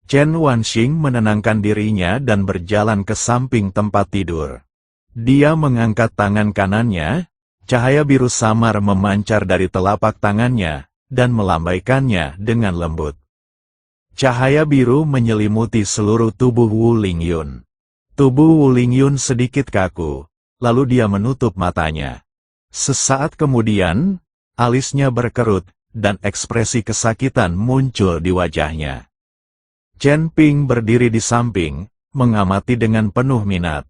Chen Wanxing menenangkan dirinya dan berjalan ke samping tempat tidur. Dia mengangkat tangan kanannya, cahaya biru samar memancar dari telapak tangannya, dan melambaikannya dengan lembut. Cahaya biru menyelimuti seluruh tubuh Wu Lingyun. Tubuh Wu Lingyun sedikit kaku, lalu dia menutup matanya. Sesaat kemudian, alisnya berkerut, dan ekspresi kesakitan muncul di wajahnya. Chen Ping berdiri di samping, mengamati dengan penuh minat.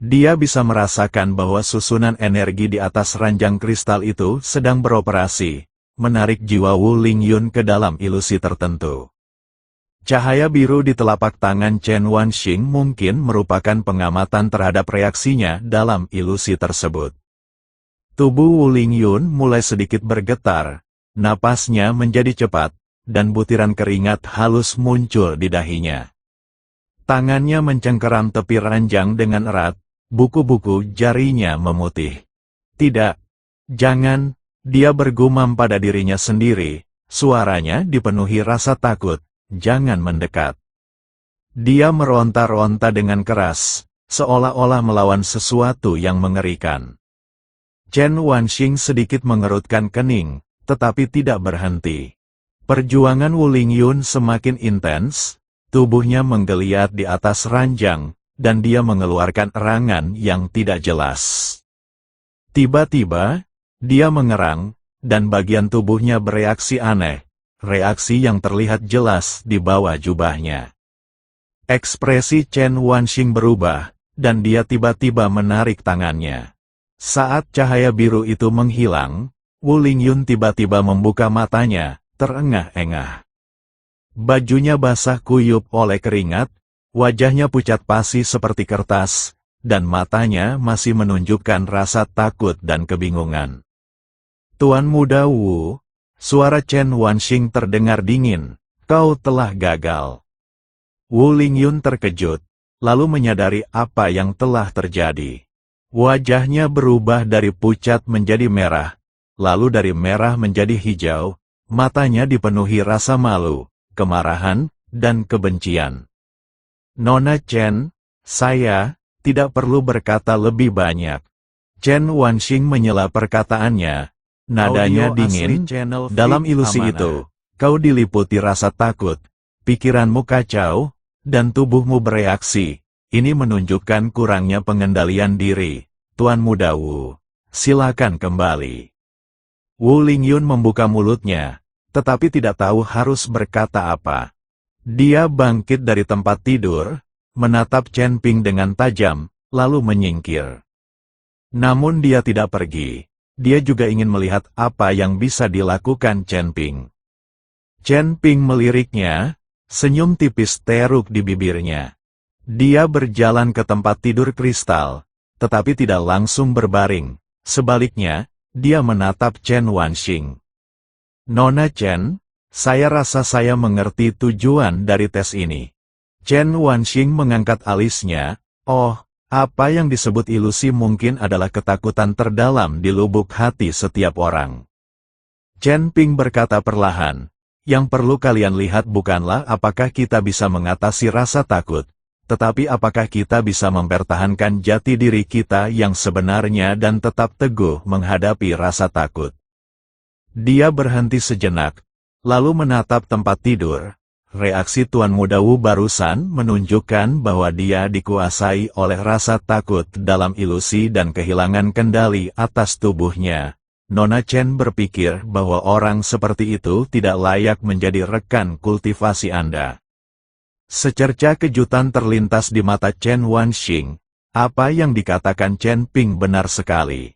Dia bisa merasakan bahwa susunan energi di atas ranjang kristal itu sedang beroperasi, menarik jiwa Wu Lingyun ke dalam ilusi tertentu. Cahaya biru di telapak tangan Chen Wanxing mungkin merupakan pengamatan terhadap reaksinya dalam ilusi tersebut. Tubuh Wu Lingyun mulai sedikit bergetar, napasnya menjadi cepat, dan butiran keringat halus muncul di dahinya. Tangannya mencengkeram tepi ranjang dengan erat, buku-buku jarinya memutih. Tidak, jangan, dia bergumam pada dirinya sendiri, suaranya dipenuhi rasa takut, jangan mendekat. Dia meronta-ronta dengan keras, seolah-olah melawan sesuatu yang mengerikan. Chen Wanxing sedikit mengerutkan kening, tetapi tidak berhenti. Perjuangan Wu Lingyun semakin intens, tubuhnya menggeliat di atas ranjang, dan dia mengeluarkan erangan yang tidak jelas. Tiba-tiba, dia mengerang, dan bagian tubuhnya bereaksi aneh, reaksi yang terlihat jelas di bawah jubahnya. Ekspresi Chen Wanxing berubah, dan dia tiba-tiba menarik tangannya. Saat cahaya biru itu menghilang, Wu Lingyun tiba-tiba membuka matanya, terengah-engah. Bajunya basah kuyup oleh keringat, wajahnya pucat pasi seperti kertas, dan matanya masih menunjukkan rasa takut dan kebingungan. Tuan Muda Wu, suara Chen Wanxing terdengar dingin, kau telah gagal. Wu Lingyun terkejut, lalu menyadari apa yang telah terjadi. Wajahnya berubah dari pucat menjadi merah, lalu dari merah menjadi hijau, matanya dipenuhi rasa malu, kemarahan, dan kebencian. Nona Chen, saya tidak perlu berkata lebih banyak. Chen Wanxing menyela perkataannya, nadanya dingin. Dalam ilusi itu, kau diliputi rasa takut, pikiranmu kacau, dan tubuhmu bereaksi. Ini menunjukkan kurangnya pengendalian diri. Tuan Muda Wu, silakan kembali. Wu Lingyun membuka mulutnya, tetapi tidak tahu harus berkata apa. Dia bangkit dari tempat tidur, menatap Chen Ping dengan tajam, lalu menyingkir. Namun dia tidak pergi. dia juga ingin melihat apa yang bisa dilakukan Chen Ping. Chen Ping meliriknya, senyum tipis teruk di bibirnya. Dia berjalan ke tempat tidur kristal, tetapi tidak langsung berbaring. Sebaliknya, dia menatap Chen Wanxing. Nona Chen, saya rasa saya mengerti tujuan dari tes ini. Chen Wanxing mengangkat alisnya, oh, apa yang disebut ilusi mungkin adalah ketakutan terdalam di lubuk hati setiap orang. Chen Ping berkata perlahan, yang perlu kalian lihat bukanlah apakah kita bisa mengatasi rasa takut, tetapi apakah kita bisa mempertahankan jati diri kita yang sebenarnya dan tetap teguh menghadapi rasa takut. Dia berhenti sejenak, lalu menatap tempat tidur. Reaksi Tuan Muda Wu barusan menunjukkan bahwa dia dikuasai oleh rasa takut dalam ilusi dan kehilangan kendali atas tubuhnya. Nona Chen berpikir bahwa orang seperti itu tidak layak menjadi rekan kultivasi Anda. Secerca kejutan terlintas di mata Chen Wanxing. Apa yang dikatakan Chen Ping benar sekali.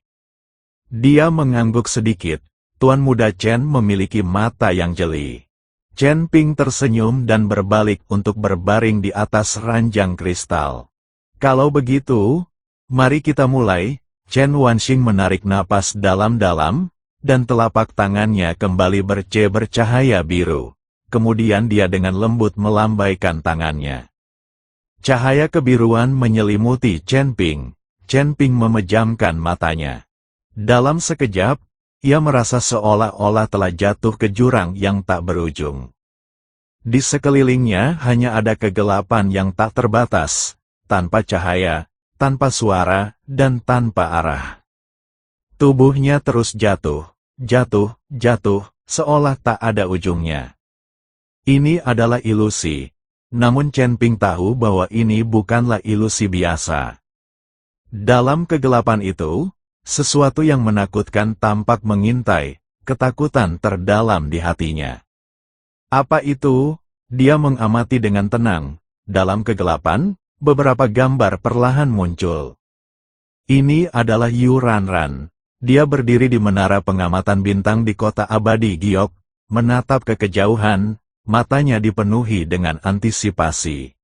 Dia mengangguk sedikit. Tuan Muda Chen memiliki mata yang jeli. Chen Ping tersenyum dan berbalik untuk berbaring di atas ranjang kristal. Kalau begitu, mari kita mulai. Chen Wanxing menarik napas dalam-dalam, dan telapak tangannya kembali bercahaya biru. Kemudian dia dengan lembut melambaikan tangannya. Cahaya kebiruan menyelimuti Chen Ping. Chen Ping memejamkan matanya. Dalam sekejap, ia merasa seolah-olah telah jatuh ke jurang yang tak berujung. Di sekelilingnya hanya ada kegelapan yang tak terbatas, tanpa cahaya, tanpa suara, dan tanpa arah. Tubuhnya terus jatuh, seolah tak ada ujungnya. Ini adalah ilusi, namun Chen Ping tahu bahwa ini bukanlah ilusi biasa. Dalam kegelapan itu, sesuatu yang menakutkan tampak mengintai, ketakutan terdalam di hatinya. Apa itu? Dia mengamati dengan tenang. Dalam kegelapan, beberapa gambar perlahan muncul. Ini adalah Yu Ranran. Dia berdiri di menara pengamatan bintang di kota abadi Giok, menatap ke kejauhan, matanya dipenuhi dengan antisipasi.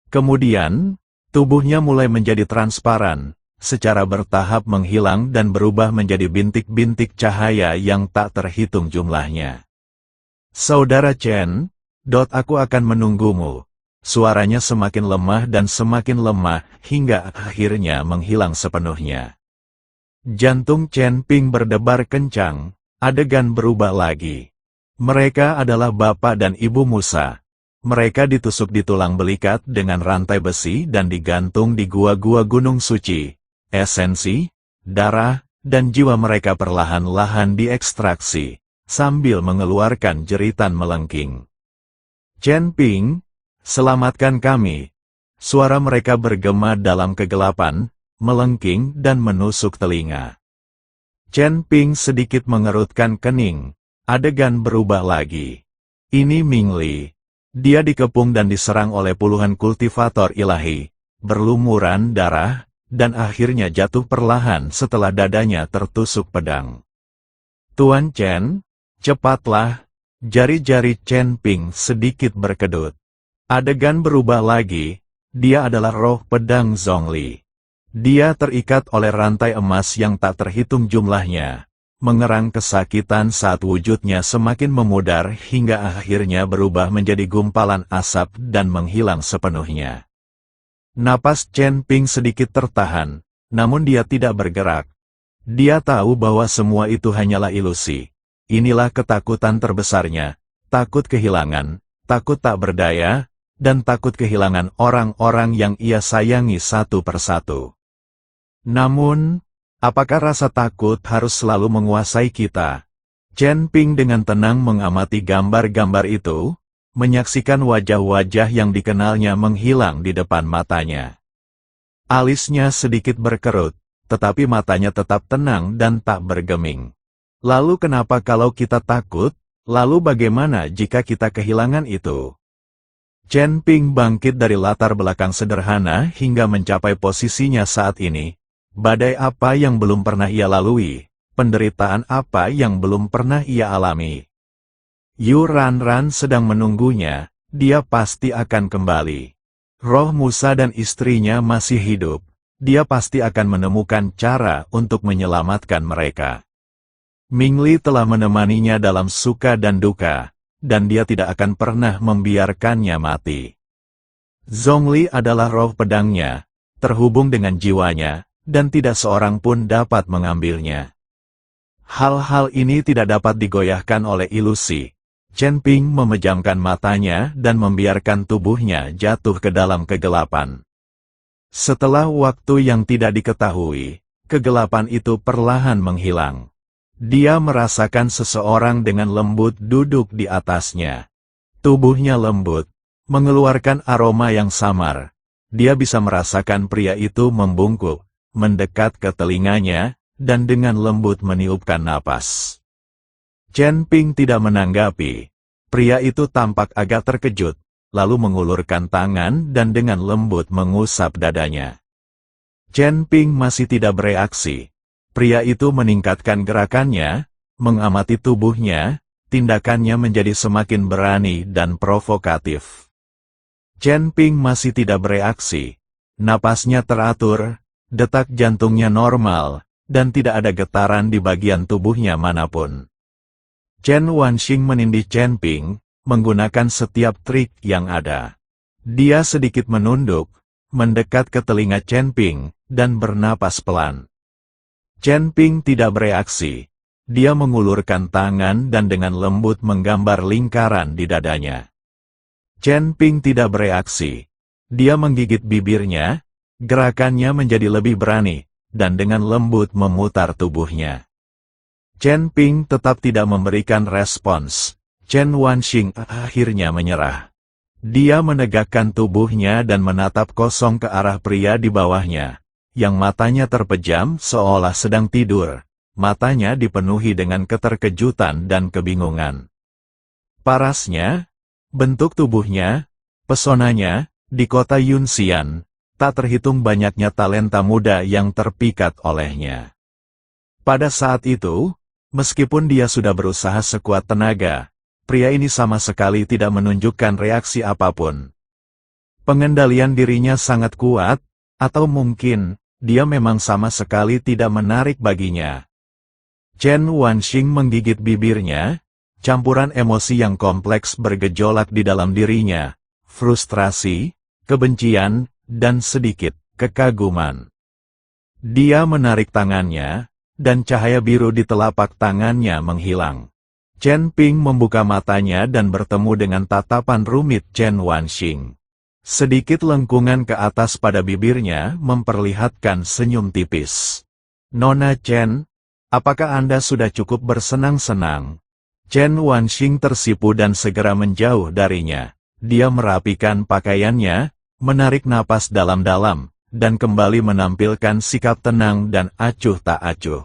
Kemudian, tubuhnya mulai menjadi transparan, secara bertahap menghilang dan berubah menjadi bintik-bintik cahaya yang tak terhitung jumlahnya. Saudara Chen, aku akan menunggumu. Suaranya semakin lemah dan semakin lemah hingga akhirnya menghilang sepenuhnya. Jantung Chen Ping berdebar kencang, adegan berubah lagi. Mereka adalah bapak dan ibu Musa. Mereka ditusuk di tulang belikat dengan rantai besi dan digantung di gua-gua gunung suci. Esensi, darah, dan jiwa mereka perlahan-lahan diekstraksi, sambil mengeluarkan jeritan melengking. Chen Ping, selamatkan kami. Suara mereka bergema dalam kegelapan, melengking dan menusuk telinga. Chen Ping sedikit mengerutkan kening, adegan berubah lagi. Ini Ming Li. Dia dikepung dan diserang oleh puluhan kultivator ilahi, berlumuran darah, dan akhirnya jatuh perlahan setelah dadanya tertusuk pedang. Tuan Chen, cepatlah, jari-jari Chen Ping sedikit berkedut. Adegan berubah lagi, dia adalah roh pedang Zhongli. Dia terikat oleh rantai emas yang tak terhitung jumlahnya, mengerang kesakitan saat wujudnya semakin memudar hingga akhirnya berubah menjadi gumpalan asap dan menghilang sepenuhnya. Napas Chen Ping sedikit tertahan, namun dia tidak bergerak. Dia tahu bahwa semua itu hanyalah ilusi. Inilah ketakutan terbesarnya, takut kehilangan, takut tak berdaya, dan takut kehilangan orang-orang yang ia sayangi satu persatu. Namun, apakah rasa takut harus selalu menguasai kita? Chen Ping dengan tenang mengamati gambar-gambar itu, menyaksikan wajah-wajah yang dikenalnya menghilang di depan matanya. Alisnya sedikit berkerut, tetapi matanya tetap tenang dan tak bergeming. Lalu kenapa kalau kita takut? Lalu bagaimana jika kita kehilangan itu? Chen Ping bangkit dari latar belakang sederhana hingga mencapai posisinya saat ini. Badai apa yang belum pernah ia lalui, penderitaan apa yang belum pernah ia alami. Yu Ranran sedang menunggunya, dia pasti akan kembali. Roh Musa dan istrinya masih hidup, dia pasti akan menemukan cara untuk menyelamatkan mereka. Mingli telah menemaninya dalam suka dan duka, dan dia tidak akan pernah membiarkannya mati. Zhongli adalah roh pedangnya, terhubung dengan jiwanya, dan tidak seorang pun dapat mengambilnya. Hal-hal ini tidak dapat digoyahkan oleh ilusi. Chen Ping memejamkan matanya dan membiarkan tubuhnya jatuh ke dalam kegelapan. Setelah waktu yang tidak diketahui, kegelapan itu perlahan menghilang. Dia merasakan seseorang dengan lembut duduk di atasnya. Tubuhnya lembut, mengeluarkan aroma yang samar. Dia bisa merasakan pria itu membungkuk, mendekat ke telinganya, dan dengan lembut meniupkan napas. Chen Ping tidak menanggapi. Pria itu tampak agak terkejut, lalu mengulurkan tangan dan dengan lembut mengusap dadanya. Chen Ping masih tidak bereaksi. Pria itu meningkatkan gerakannya, mengamati tubuhnya, tindakannya menjadi semakin berani dan provokatif. Chen Ping masih tidak bereaksi. Napasnya teratur, detak jantungnya normal, dan tidak ada getaran di bagian tubuhnya manapun. Chen Wanxing menindih Chen Ping, menggunakan setiap trik yang ada. Dia sedikit menunduk, mendekat ke telinga Chen Ping, dan bernapas pelan. Chen Ping tidak bereaksi. Dia mengulurkan tangan dan dengan lembut menggambar lingkaran di dadanya. Chen Ping tidak bereaksi. Dia menggigit bibirnya, gerakannya menjadi lebih berani, dan dengan lembut memutar tubuhnya. Chen Ping tetap tidak memberikan respons. Chen Wanxing akhirnya menyerah. Dia menegakkan tubuhnya dan menatap kosong ke arah pria di bawahnya, yang matanya terpejam seolah sedang tidur. Matanya dipenuhi dengan keterkejutan dan kebingungan. Parasnya, bentuk tubuhnya, pesonanya, di kota Yunxian, tak terhitung banyaknya talenta muda yang terpikat olehnya. Pada saat itu, meskipun dia sudah berusaha sekuat tenaga, pria ini sama sekali tidak menunjukkan reaksi apapun. Pengendalian dirinya sangat kuat, atau mungkin, dia memang sama sekali tidak menarik baginya. Chen Wanxing menggigit bibirnya, campuran emosi yang kompleks bergejolak di dalam dirinya, frustrasi, kebencian, dan sedikit kekaguman. Dia menarik tangannya, dan cahaya biru di telapak tangannya menghilang. Chen Ping membuka matanya dan bertemu dengan tatapan rumit Chen Wanxing. Sedikit lengkungan ke atas pada bibirnya memperlihatkan senyum tipis. Nona Chen, apakah Anda sudah cukup bersenang-senang? Chen Wanxing tersipu dan segera menjauh darinya. Dia merapikan pakaiannya, menarik napas dalam-dalam, dan kembali menampilkan sikap tenang dan acuh tak acuh.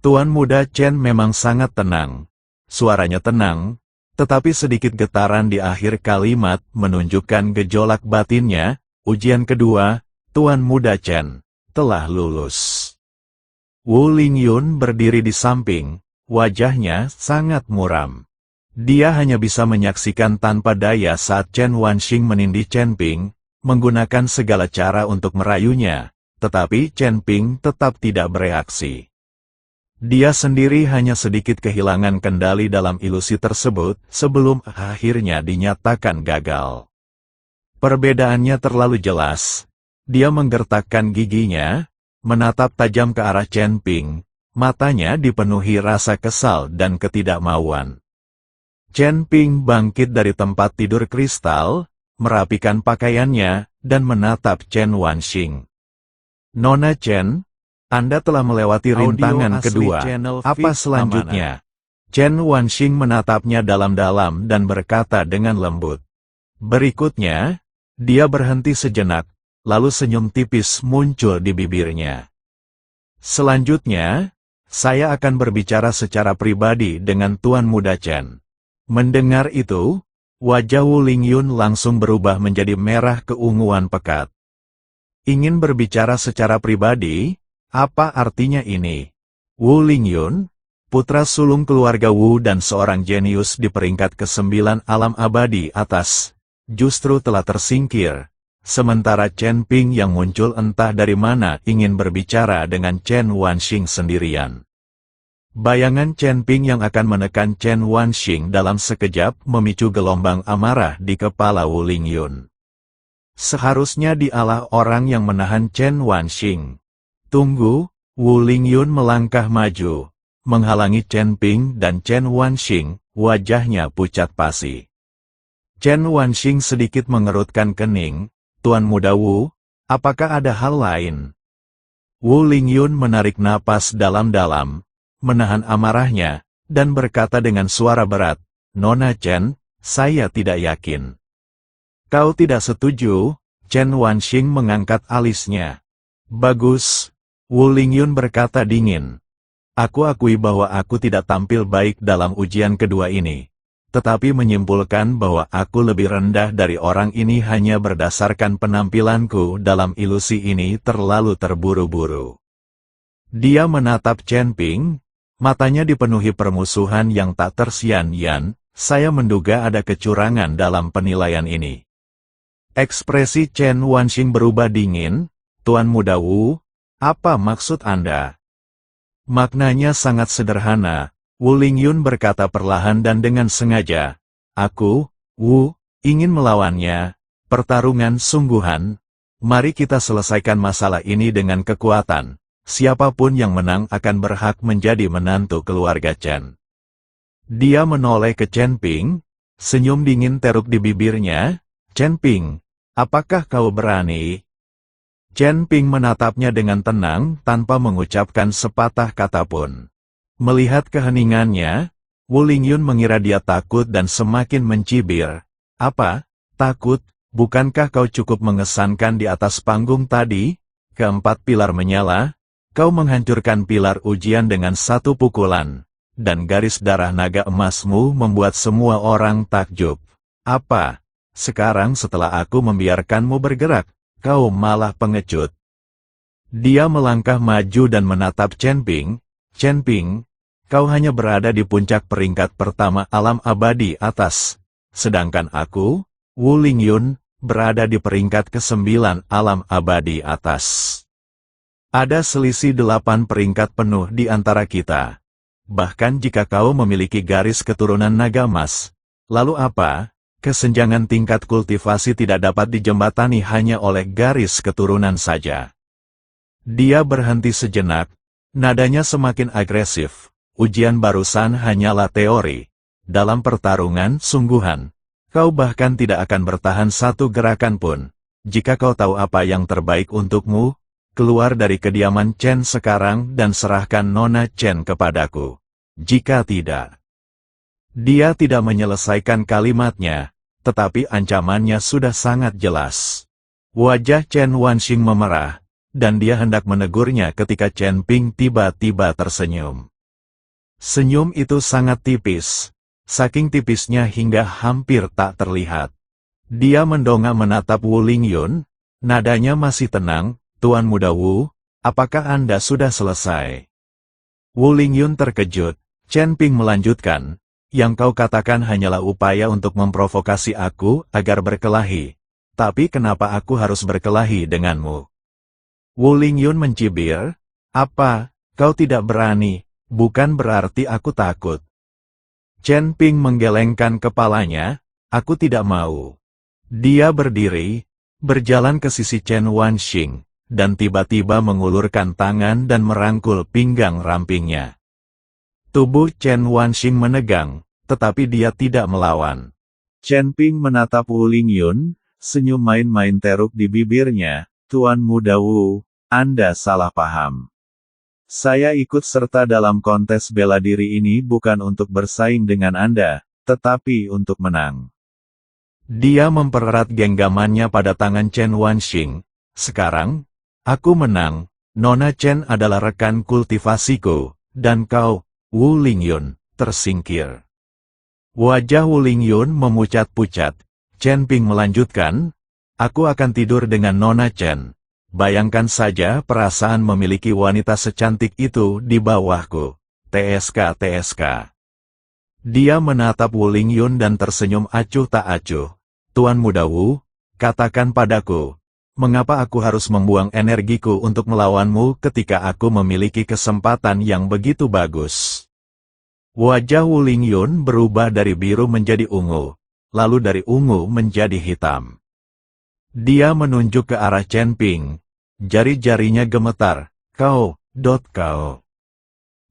Tuan muda Chen memang sangat tenang. Suaranya tenang, tetapi sedikit getaran di akhir kalimat menunjukkan gejolak batinnya. Ujian kedua, Tuan muda Chen, telah lulus. Wu Lingyun berdiri di samping, wajahnya sangat muram. Dia hanya bisa menyaksikan tanpa daya saat Chen Wanxing menindih Chen Ping, menggunakan segala cara untuk merayunya, tetapi Chen Ping tetap tidak bereaksi. Dia sendiri hanya sedikit kehilangan kendali dalam ilusi tersebut sebelum akhirnya dinyatakan gagal. Perbedaannya terlalu jelas. Dia menggertakkan giginya, menatap tajam ke arah Chen Ping, matanya dipenuhi rasa kesal dan ketidakmauan. Chen Ping bangkit dari tempat tidur kristal, merapikan pakaiannya, dan menatap Chen Wanxing. Nona Chen, Anda telah melewati rintangan kedua. Apa selanjutnya? Chen Wanxing menatapnya dalam-dalam dan berkata dengan lembut. Berikutnya, dia berhenti sejenak, lalu senyum tipis muncul di bibirnya. Selanjutnya, saya akan berbicara secara pribadi dengan Tuan Muda Chen. Mendengar itu, wajah Wu Lingyun langsung berubah menjadi merah keunguan pekat. Ingin berbicara secara pribadi? Apa artinya ini? Wu Lingyun, putra sulung keluarga Wu dan seorang jenius di peringkat ke-9 alam abadi atas, justru telah tersingkir. Sementara Chen Ping yang muncul entah dari mana ingin berbicara dengan Chen Wanxing sendirian. Bayangan Chen Ping yang akan menekan Chen Wanxing dalam sekejap memicu gelombang amarah di kepala Wu Lingyun. Seharusnya dialah orang yang menahan Chen Wanxing. Tunggu, Wu Lingyun melangkah maju, menghalangi Chen Ping dan Chen Wanxing, wajahnya pucat pasi. Chen Wanxing sedikit mengerutkan kening. Tuan Muda Wu, apakah ada hal lain? Wu Lingyun menarik napas dalam-dalam, menahan amarahnya, dan berkata dengan suara berat, Nona Chen, saya tidak yakin. Kau tidak setuju? Chen Wanxing mengangkat alisnya. Bagus, Wu Lingyun berkata dingin. Aku akui bahwa aku tidak tampil baik dalam ujian kedua ini. Tetapi menyimpulkan bahwa aku lebih rendah dari orang ini hanya berdasarkan penampilanku dalam ilusi ini terlalu terburu-buru. Dia menatap Chen Ping, matanya dipenuhi permusuhan yang tak tersian-sian. Saya menduga ada kecurangan dalam penilaian ini. Ekspresi Chen Wanxing berubah dingin. Tuan Muda Wu, apa maksud Anda? Maknanya sangat sederhana. Wu Lingyun berkata perlahan dan dengan sengaja, aku, Wu, ingin melawannya, pertarungan sungguhan. Mari kita selesaikan masalah ini dengan kekuatan. Siapapun yang menang akan berhak menjadi menantu keluarga Chen. Dia menoleh ke Chen Ping, senyum dingin teruk di bibirnya. Chen Ping, apakah kau berani? Chen Ping menatapnya dengan tenang tanpa mengucapkan sepatah kata pun. Melihat keheningannya, Wu Lingyun mengira dia takut dan semakin mencibir. Apa? Takut? Bukankah kau cukup mengesankan di atas panggung tadi? Keempat pilar menyala, kau menghancurkan pilar ujian dengan satu pukulan, dan garis darah naga emasmu membuat semua orang takjub. Apa? Sekarang setelah aku membiarkanmu bergerak, kau malah pengecut. Dia melangkah maju dan menatap Chen Ping. Chen Ping, kau hanya berada di puncak peringkat pertama alam abadi atas, sedangkan aku, Wu Lingyun, berada di peringkat ke-9 alam abadi atas. Ada selisih 8 peringkat penuh di antara kita. Bahkan jika kau memiliki garis keturunan naga emas, lalu apa? Kesenjangan tingkat kultivasi tidak dapat dijembatani hanya oleh garis keturunan saja. Dia berhenti sejenak. Nadanya semakin agresif. Ujian barusan hanyalah teori. Dalam pertarungan sungguhan, kau bahkan tidak akan bertahan satu gerakan pun. Jika kau tahu apa yang terbaik untukmu, keluar dari kediaman Chen sekarang dan serahkan Nona Chen kepadaku. Jika tidak. Dia tidak menyelesaikan kalimatnya, tetapi ancamannya sudah sangat jelas. Wajah Chen Wanxing memerah, dan dia hendak menegurnya ketika Chen Ping tiba-tiba tersenyum. Senyum itu sangat tipis, saking tipisnya hingga hampir tak terlihat. Dia mendongak menatap Wu Lingyun, nadanya masih tenang. Tuan Muda Wu, apakah Anda sudah selesai? Wu Lingyun terkejut. Chen Ping melanjutkan, yang kau katakan hanyalah upaya untuk memprovokasi aku agar berkelahi. Tapi kenapa aku harus berkelahi denganmu? Wu Lingyun mencibir, apa, kau tidak berani, bukan berarti aku takut. Chen Ping menggelengkan kepalanya, aku tidak mau. Dia berdiri, berjalan ke sisi Chen Wanxing, dan tiba-tiba mengulurkan tangan dan merangkul pinggang rampingnya. Tubuh Chen Wanxing menegang, tetapi dia tidak melawan. Chen Ping menatap Wu Lingyun, senyum main-main teruk di bibirnya, Tuan Muda Wu, Anda salah paham. Saya ikut serta dalam kontes bela diri ini bukan untuk bersaing dengan Anda, tetapi untuk menang. Dia mempererat genggamannya pada tangan Chen Wanxing. Sekarang, aku menang. Nona Chen adalah rekan kultivasiku, dan kau, Wu Lingyun, tersingkir. Wajah Wu Lingyun memucat-pucat. Chen Ping melanjutkan, aku akan tidur dengan Nona Chen. Bayangkan saja perasaan memiliki wanita secantik itu di bawahku. TSK. Dia menatap Wu Lingyun dan tersenyum acuh tak acuh. Tuan Muda Wu, katakan padaku, mengapa aku harus membuang energiku untuk melawanmu ketika aku memiliki kesempatan yang begitu bagus? Wajah Wu Lingyun berubah dari biru menjadi ungu, lalu dari ungu menjadi hitam. Dia menunjuk ke arah Chen Ping. Jari-jarinya gemetar. Kau.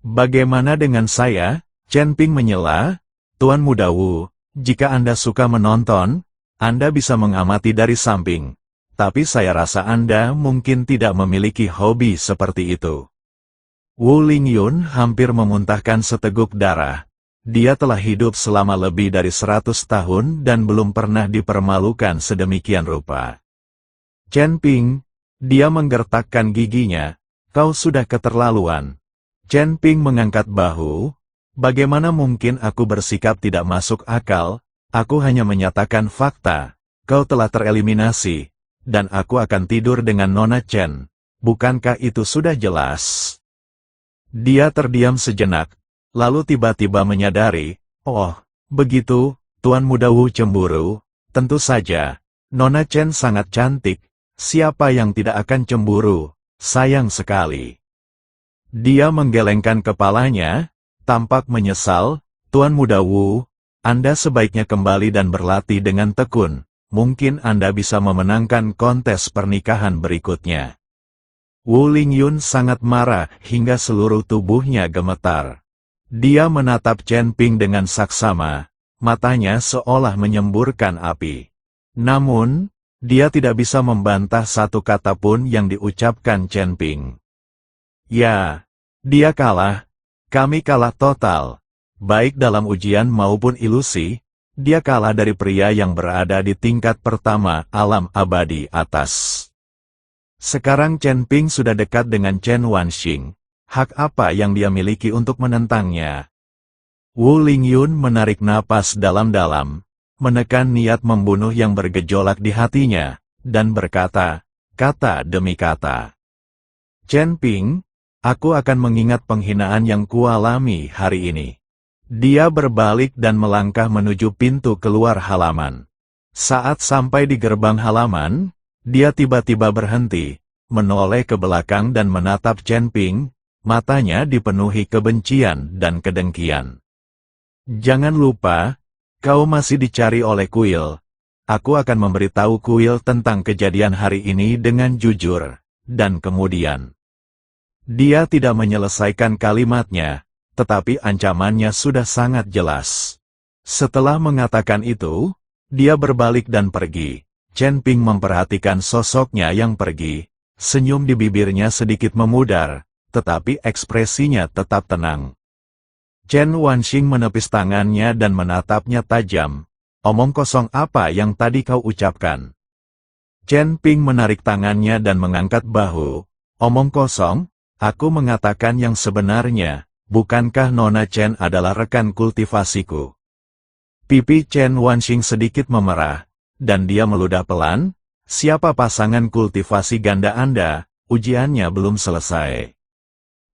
Bagaimana dengan saya? Chen Ping menyela. Tuan Muda Wu, jika Anda suka menonton, Anda bisa mengamati dari samping. Tapi saya rasa Anda mungkin tidak memiliki hobi seperti itu. Wu Lingyun hampir memuntahkan seteguk darah. Dia telah hidup selama lebih dari 100 tahun dan belum pernah dipermalukan sedemikian rupa. Chen Ping, dia menggertakkan giginya, kau sudah keterlaluan. Chen Ping mengangkat bahu, bagaimana mungkin aku bersikap tidak masuk akal, aku hanya menyatakan fakta, kau telah tereliminasi, dan aku akan tidur dengan Nona Chen, bukankah itu sudah jelas? Dia terdiam sejenak, lalu tiba-tiba menyadari, oh, begitu, Tuan Muda Wu cemburu, tentu saja, Nona Chen sangat cantik, siapa yang tidak akan cemburu, sayang sekali. Dia menggelengkan kepalanya, tampak menyesal, Tuan Muda Wu, Anda sebaiknya kembali dan berlatih dengan tekun, mungkin Anda bisa memenangkan kontes pernikahan berikutnya. Wu Lingyun sangat marah hingga seluruh tubuhnya gemetar. Dia menatap Chen Ping dengan saksama, matanya seolah menyemburkan api. Namun, dia tidak bisa membantah satu kata pun yang diucapkan Chen Ping. Ya, dia kalah. Kami kalah total. Baik dalam ujian maupun ilusi, dia kalah dari pria yang berada di tingkat pertama alam abadi atas. Sekarang Chen Ping sudah dekat dengan Chen Wanxing. Hak apa yang dia miliki untuk menentangnya? Wu Lingyun menarik napas dalam-dalam, menekan niat membunuh yang bergejolak di hatinya, dan berkata, kata demi kata. Chen Ping, aku akan mengingat penghinaan yang kualami hari ini. Dia berbalik dan melangkah menuju pintu keluar halaman. Saat sampai di gerbang halaman, dia tiba-tiba berhenti, menoleh ke belakang dan menatap Chen Ping, matanya dipenuhi kebencian dan kedengkian. Jangan lupa, kau masih dicari oleh kuil. Aku akan memberitahu kuil tentang kejadian hari ini dengan jujur. Dan kemudian, dia tidak menyelesaikan kalimatnya, tetapi ancamannya sudah sangat jelas. Setelah mengatakan itu, dia berbalik dan pergi. Chen Ping memperhatikan sosoknya yang pergi, senyum di bibirnya sedikit memudar, tetapi ekspresinya tetap tenang. Chen Wanxing menepis tangannya dan menatapnya tajam. Omong kosong apa yang tadi kau ucapkan? Chen Ping menarik tangannya dan mengangkat bahu. Omong kosong, aku mengatakan yang sebenarnya, bukankah Nona Chen adalah rekan kultivasiku? Pipi Chen Wanxing sedikit memerah, dan dia meludah pelan. Siapa pasangan kultivasi ganda Anda? Ujiannya belum selesai.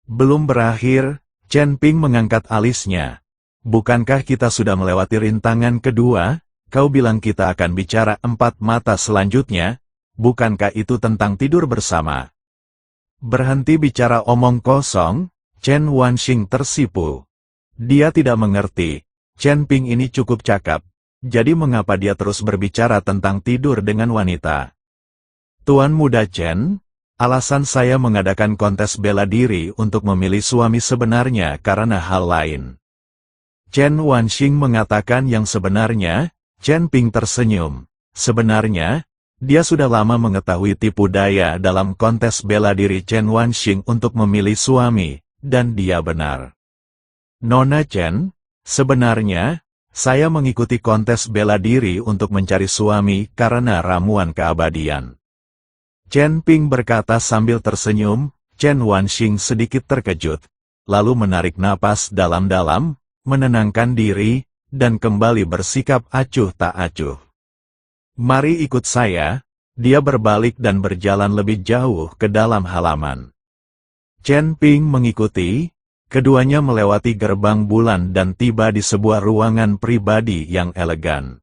Belum berakhir, Chen Ping mengangkat alisnya. Bukankah kita sudah melewati rintangan kedua? Kau bilang kita akan bicara 4 mata selanjutnya? Bukankah itu tentang tidur bersama? Berhenti bicara omong kosong, Chen Wanxing tersipu. Dia tidak mengerti, Chen Ping ini cukup cakap, jadi mengapa dia terus berbicara tentang tidur dengan wanita? Tuan Muda Chen, alasan saya mengadakan kontes bela diri untuk memilih suami sebenarnya karena hal lain. Chen Wanxing mengatakan yang sebenarnya. Chen Ping tersenyum. Sebenarnya, dia sudah lama mengetahui tipu daya dalam kontes bela diri Chen Wanxing untuk memilih suami, dan dia benar. Nona Chen, sebenarnya, saya mengikuti kontes bela diri untuk mencari suami karena ramuan keabadian. Chen Ping berkata sambil tersenyum. Chen Wanxing sedikit terkejut, lalu menarik napas dalam-dalam, menenangkan diri, dan kembali bersikap acuh tak acuh. Mari ikut saya, dia berbalik dan berjalan lebih jauh ke dalam halaman. Chen Ping mengikuti, keduanya melewati gerbang bulan dan tiba di sebuah ruangan pribadi yang elegan.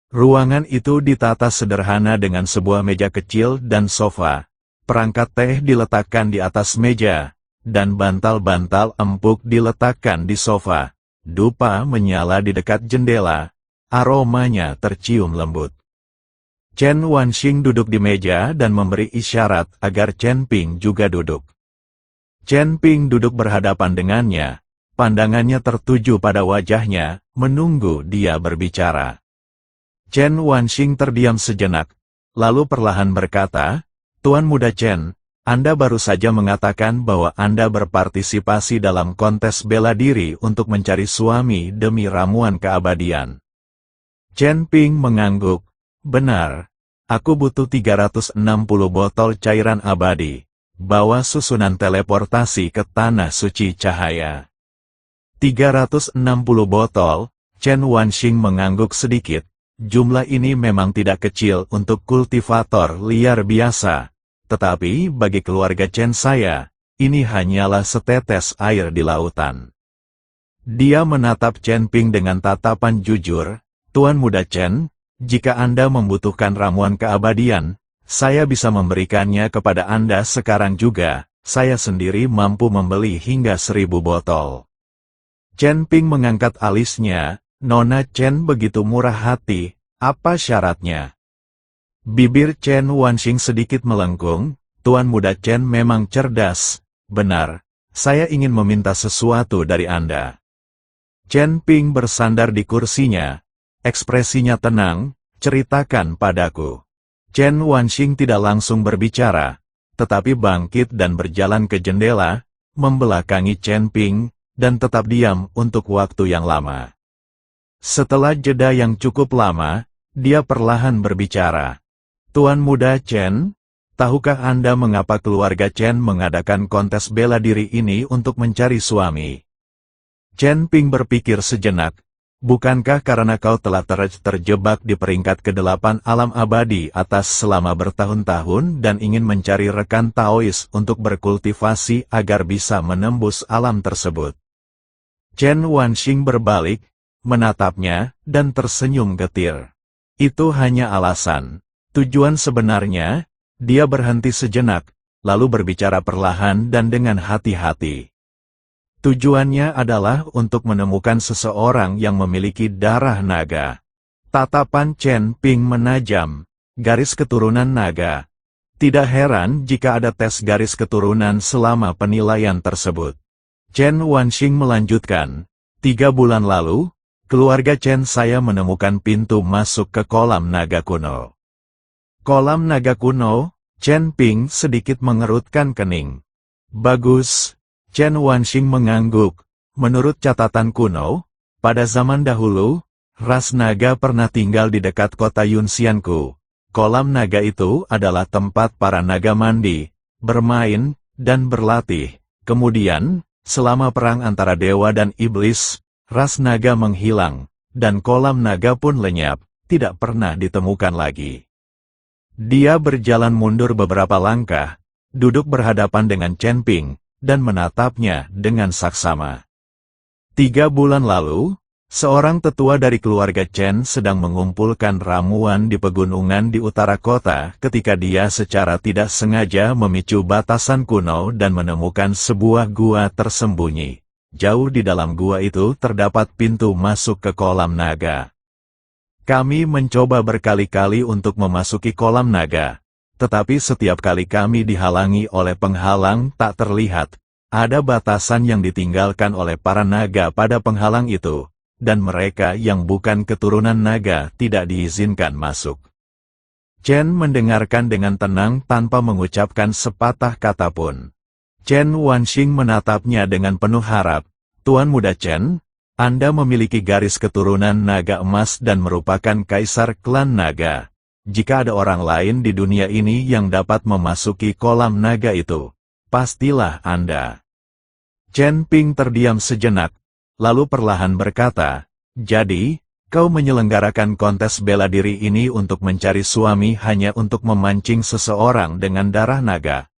Ruangan itu ditata sederhana dengan sebuah meja kecil dan sofa. Perangkat teh diletakkan di atas meja, dan bantal-bantal empuk diletakkan di sofa. Dupa menyala di dekat jendela, aromanya tercium lembut. Chen Wanxing duduk di meja dan memberi isyarat agar Chen Ping juga duduk. Chen Ping duduk berhadapan dengannya, pandangannya tertuju pada wajahnya, menunggu dia berbicara. Chen Wanxing terdiam sejenak, lalu perlahan berkata, "Tuan Muda Chen, Anda baru saja mengatakan bahwa Anda berpartisipasi dalam kontes bela diri untuk mencari suami demi ramuan keabadian." Chen Ping mengangguk, "Benar, aku butuh 360 botol cairan abadi. Bawa susunan teleportasi ke Tanah Suci Cahaya." 360 botol, Chen Wanxing mengangguk sedikit. Jumlah ini memang tidak kecil untuk kultivator liar biasa, tetapi bagi keluarga Chen saya, ini hanyalah setetes air di lautan. Dia menatap Chen Ping dengan tatapan jujur, "Tuan Muda Chen, jika Anda membutuhkan ramuan keabadian, saya bisa memberikannya kepada Anda sekarang juga, saya sendiri mampu membeli hingga 1000 botol." Chen Ping mengangkat alisnya, "Nona Chen begitu murah hati, apa syaratnya?" Bibir Chen Wanxing sedikit melengkung, "Tuan Muda Chen memang cerdas, benar, saya ingin meminta sesuatu dari Anda." Chen Ping bersandar di kursinya, ekspresinya tenang, "Ceritakan padaku." Chen Wanxing tidak langsung berbicara, tetapi bangkit dan berjalan ke jendela, membelakangi Chen Ping, dan tetap diam untuk waktu yang lama. Setelah jeda yang cukup lama, dia perlahan berbicara. "Tuan Muda Chen, tahukah Anda mengapa keluarga Chen mengadakan kontes bela diri ini untuk mencari suami?" Chen Ping berpikir sejenak, "Bukankah karena kau telah terjebak di peringkat ke-8 alam abadi atas selama bertahun-tahun dan ingin mencari rekan Taois untuk berkultivasi agar bisa menembus alam tersebut?" Chen Wanxing berbalik, menatapnya, dan tersenyum getir. "Itu hanya alasan. Tujuan sebenarnya," dia berhenti sejenak, lalu berbicara perlahan dan dengan hati-hati. "Tujuannya adalah untuk menemukan seseorang yang memiliki darah naga." Tatapan Chen Ping menajam, "Garis keturunan naga. Tidak heran jika ada tes garis keturunan selama penilaian tersebut." Chen Wanxing melanjutkan, 3 bulan lalu, keluarga Chen saya menemukan pintu masuk ke kolam naga kuno." "Kolam naga kuno?" Chen Ping sedikit mengerutkan kening. "Bagus." Chen Wanxing mengangguk. "Menurut catatan kuno, pada zaman dahulu, ras naga pernah tinggal di dekat kota Yunxianku. Kolam naga itu adalah tempat para naga mandi, bermain, dan berlatih. Kemudian, selama perang antara dewa dan iblis, ras naga menghilang, dan kolam naga pun lenyap, tidak pernah ditemukan lagi." Dia berjalan mundur beberapa langkah, duduk berhadapan dengan Chen Ping, dan menatapnya dengan saksama. 3 bulan lalu, seorang tetua dari keluarga Chen sedang mengumpulkan ramuan di pegunungan di utara kota ketika dia secara tidak sengaja memicu batasan kuno dan menemukan sebuah gua tersembunyi. Jauh di dalam gua itu terdapat pintu masuk ke kolam naga. "Kami mencoba berkali-kali untuk memasuki kolam naga, tetapi setiap kali kami dihalangi oleh penghalang tak terlihat. Ada batasan yang ditinggalkan oleh para naga pada penghalang itu, dan mereka yang bukan keturunan naga tidak diizinkan masuk." Chen mendengarkan dengan tenang tanpa mengucapkan sepatah kata pun. Chen Wanxing menatapnya dengan penuh harap. "Tuan Muda Chen, Anda memiliki garis keturunan naga emas dan merupakan kaisar klan naga. Jika ada orang lain di dunia ini yang dapat memasuki kolam naga itu, pastilah Anda." Chen Ping terdiam sejenak, lalu perlahan berkata, "Jadi, Kau menyelenggarakan kontes bela diri ini untuk mencari suami hanya untuk memancing seseorang dengan darah naga.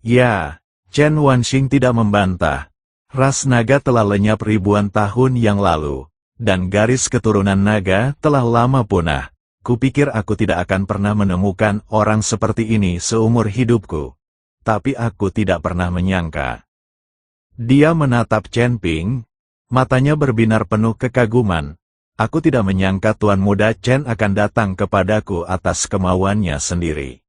Ya, Chen Wanxing tidak membantah. Ras naga telah lenyap ribuan tahun yang lalu, dan garis keturunan naga telah lama punah. Kupikir aku tidak akan pernah menemukan orang seperti ini seumur hidupku. Tapi aku tidak pernah menyangka. Dia menatap Chen Ping, matanya berbinar penuh kekaguman. Aku tidak menyangka Tuan Muda Chen akan datang kepadaku atas kemauannya sendiri.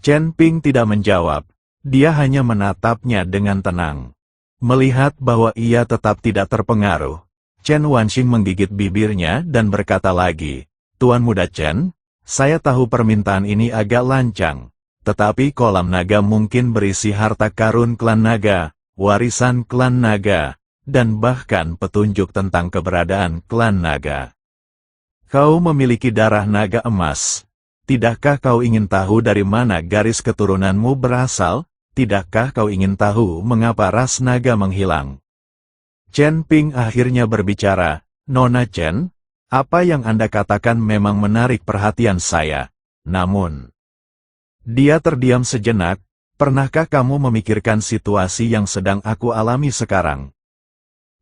Chen Ping tidak menjawab, dia hanya menatapnya dengan tenang. Melihat bahwa ia tetap tidak terpengaruh, Chen Wanxing menggigit bibirnya dan berkata lagi, Tuan Muda Chen, saya tahu permintaan ini agak lancang, tetapi kolam naga mungkin berisi harta karun klan naga, warisan klan naga, dan bahkan petunjuk tentang keberadaan klan naga. Kau memiliki darah naga emas. Tidakkah kau ingin tahu dari mana garis keturunanmu berasal? Tidakkah kau ingin tahu mengapa ras naga menghilang? Chen Ping akhirnya berbicara, Nona Chen, apa yang Anda katakan memang menarik perhatian saya. Namun, dia terdiam sejenak. Pernahkah kamu memikirkan situasi yang sedang aku alami sekarang?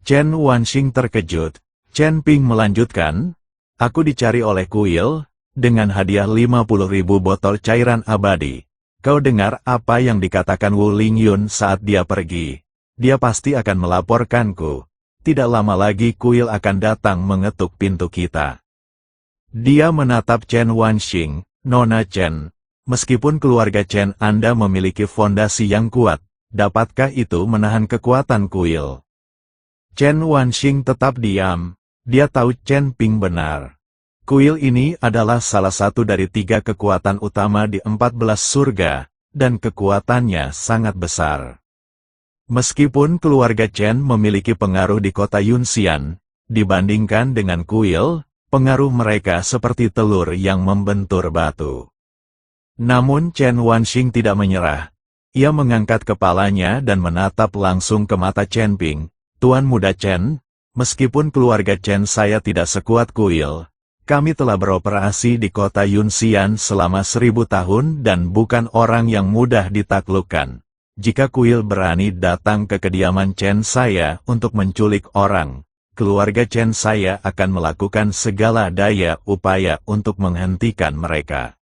Chen Wanxing terkejut. Chen Ping melanjutkan, aku dicari oleh kuil, dengan hadiah 50.000 botol cairan abadi. Kau dengar apa yang dikatakan Wu Lingyun saat dia pergi. Dia pasti akan melaporkanku. Tidak lama lagi kuil akan datang mengetuk pintu kita. Dia menatap Chen Wanxing, Nona Chen. Meskipun keluarga Chen Anda memiliki fondasi yang kuat, dapatkah itu menahan kekuatan kuil? Chen Wanxing tetap diam. Dia tahu Chen Ping benar. Kuil ini adalah salah satu dari 3 kekuatan utama di 14 surga, dan kekuatannya sangat besar. Meskipun keluarga Chen memiliki pengaruh di kota Yunxian, dibandingkan dengan kuil, pengaruh mereka seperti telur yang membentur batu. Namun Chen Wanxing tidak menyerah. Ia mengangkat kepalanya dan menatap langsung ke mata Chen Ping. Tuan Muda Chen, meskipun keluarga Chen saya tidak sekuat kuil, kami telah beroperasi di kota Yunxian selama 1000 tahun dan bukan orang yang mudah ditaklukkan. Jika kuil berani datang ke kediaman Chen saya untuk menculik orang, keluarga Chen saya akan melakukan segala daya upaya untuk menghentikan mereka.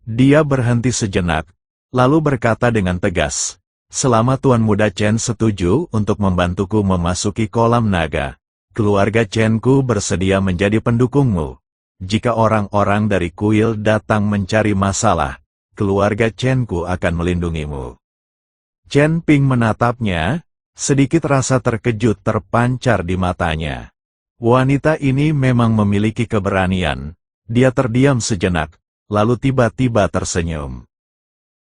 Dia berhenti sejenak, lalu berkata dengan tegas, selama Tuan Muda Chen setuju untuk membantuku memasuki kolam naga, keluarga Chen-ku bersedia menjadi pendukungmu. Jika orang-orang dari kuil datang mencari masalah, keluarga Chen-ku akan melindungimu. Chen Ping menatapnya, sedikit rasa terkejut terpancar di matanya. Wanita ini memang memiliki keberanian. Dia terdiam sejenak, lalu tiba-tiba tersenyum.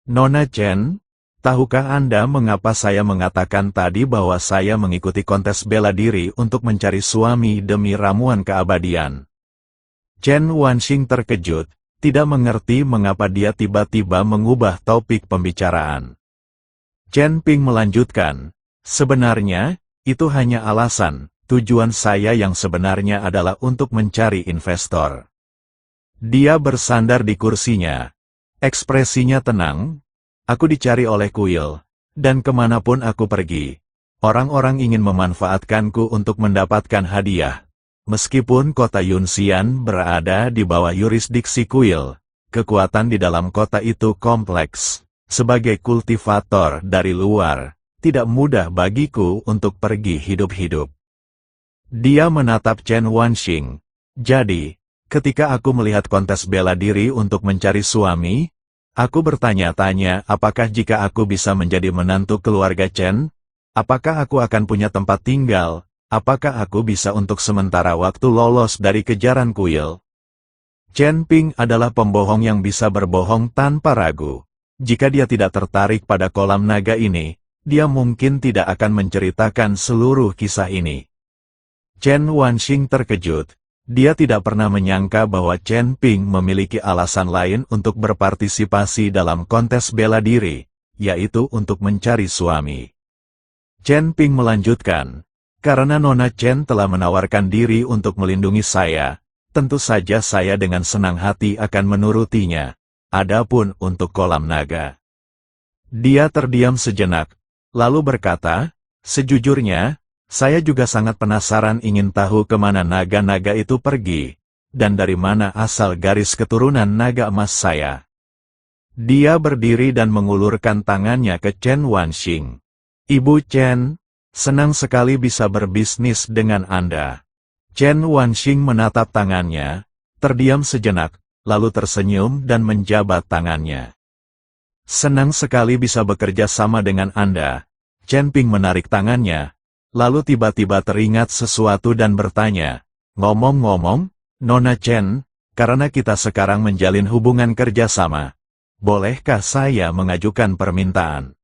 Nona Chen, tahukah Anda mengapa saya mengatakan tadi bahwa saya mengikuti kontes bela diri untuk mencari suami demi ramuan keabadian? Chen Wanxing terkejut, tidak mengerti mengapa dia tiba-tiba mengubah topik pembicaraan. Chen Ping melanjutkan, sebenarnya, itu hanya alasan, tujuan saya yang sebenarnya adalah untuk mencari investor. Dia bersandar di kursinya. Ekspresinya tenang. Aku dicari oleh kuil, dan kemanapun aku pergi, orang-orang ingin memanfaatkanku untuk mendapatkan hadiah. Meskipun kota Yunxian berada di bawah yurisdiksi kuil, kekuatan di dalam kota itu kompleks. Sebagai kultivator dari luar, tidak mudah bagiku untuk pergi hidup-hidup. Dia menatap Chen Wanxing. Jadi, ketika aku melihat kontes bela diri untuk mencari suami, aku bertanya-tanya apakah jika aku bisa menjadi menantu keluarga Chen, apakah aku akan punya tempat tinggal, apakah aku bisa untuk sementara waktu lolos dari kejaran kuil. Chen Ping adalah pembohong yang bisa berbohong tanpa ragu. Jika dia tidak tertarik pada kolam naga ini, dia mungkin tidak akan menceritakan seluruh kisah ini. Chen Wanxing terkejut. Dia tidak pernah menyangka bahwa Chen Ping memiliki alasan lain untuk berpartisipasi dalam kontes bela diri, yaitu untuk mencari suami. Chen Ping melanjutkan, karena Nona Chen telah menawarkan diri untuk melindungi saya, tentu saja saya dengan senang hati akan menurutinya. Adapun untuk kolam naga." Dia terdiam sejenak, lalu berkata, "Sejujurnya, saya juga sangat penasaran ingin tahu kemana naga-naga itu pergi, dan dari mana asal garis keturunan naga emas saya." Dia berdiri dan mengulurkan tangannya ke Chen Wanxing. "Ibu Chen, senang sekali bisa berbisnis dengan Anda." Chen Wanxing menatap tangannya, terdiam sejenak, lalu tersenyum dan menjabat tangannya. "Senang sekali bisa bekerja sama dengan Anda." Chen Ping menarik tangannya, lalu tiba-tiba teringat sesuatu dan bertanya, "Ngomong-ngomong, Nona Chen, karena kita sekarang menjalin hubungan kerjasama, bolehkah saya mengajukan permintaan?"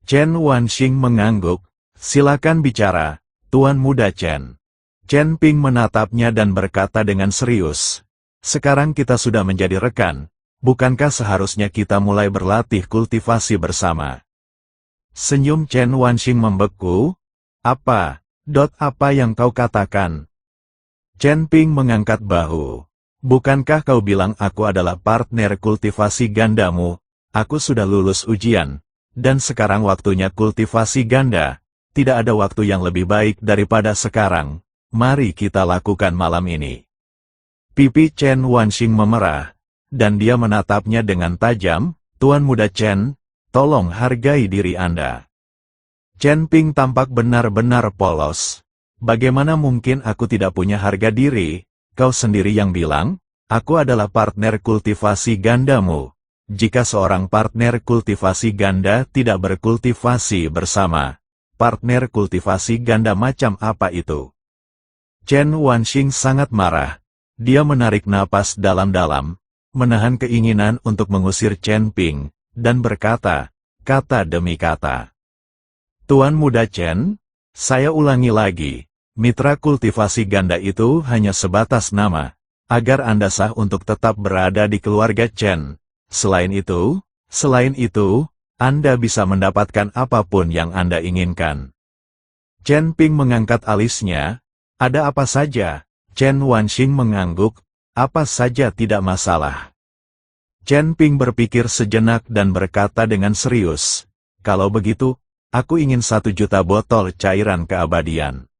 Chen Wanxing mengangguk, "Silakan bicara, Tuan Muda Chen." Chen Ping menatapnya dan berkata dengan serius, "Sekarang kita sudah menjadi rekan, bukankah seharusnya kita mulai berlatih kultivasi bersama?" Senyum Chen Wanxing membeku. Apa yang kau katakan?" Chen Ping mengangkat bahu. "Bukankah kau bilang aku adalah partner kultivasi gandamu? Aku sudah lulus ujian, dan sekarang waktunya kultivasi ganda. Tidak ada waktu yang lebih baik daripada sekarang. Mari kita lakukan malam ini." Pipi Chen Wanxing memerah, dan dia menatapnya dengan tajam. "Tuan Muda Chen, tolong hargai diri Anda." Chen Ping tampak benar-benar polos. "Bagaimana mungkin aku tidak punya harga diri? Kau sendiri yang bilang, aku adalah partner kultivasi gandamu. Jika seorang partner kultivasi ganda tidak berkultivasi bersama, partner kultivasi ganda macam apa itu?" Chen Wanxing sangat marah. Dia menarik napas dalam-dalam, menahan keinginan untuk mengusir Chen Ping, dan berkata, kata demi kata, "Tuan Muda Chen, saya ulangi lagi, mitra kultivasi ganda itu hanya sebatas nama, agar Anda sah untuk tetap berada di keluarga Chen. Selain itu, Anda bisa mendapatkan apapun yang Anda inginkan." Chen Ping mengangkat alisnya. "Ada apa saja?" Chen Wanxing mengangguk. "Apa saja tidak masalah." Chen Ping berpikir sejenak dan berkata dengan serius, "Kalau begitu, aku ingin 1 juta botol cairan keabadian."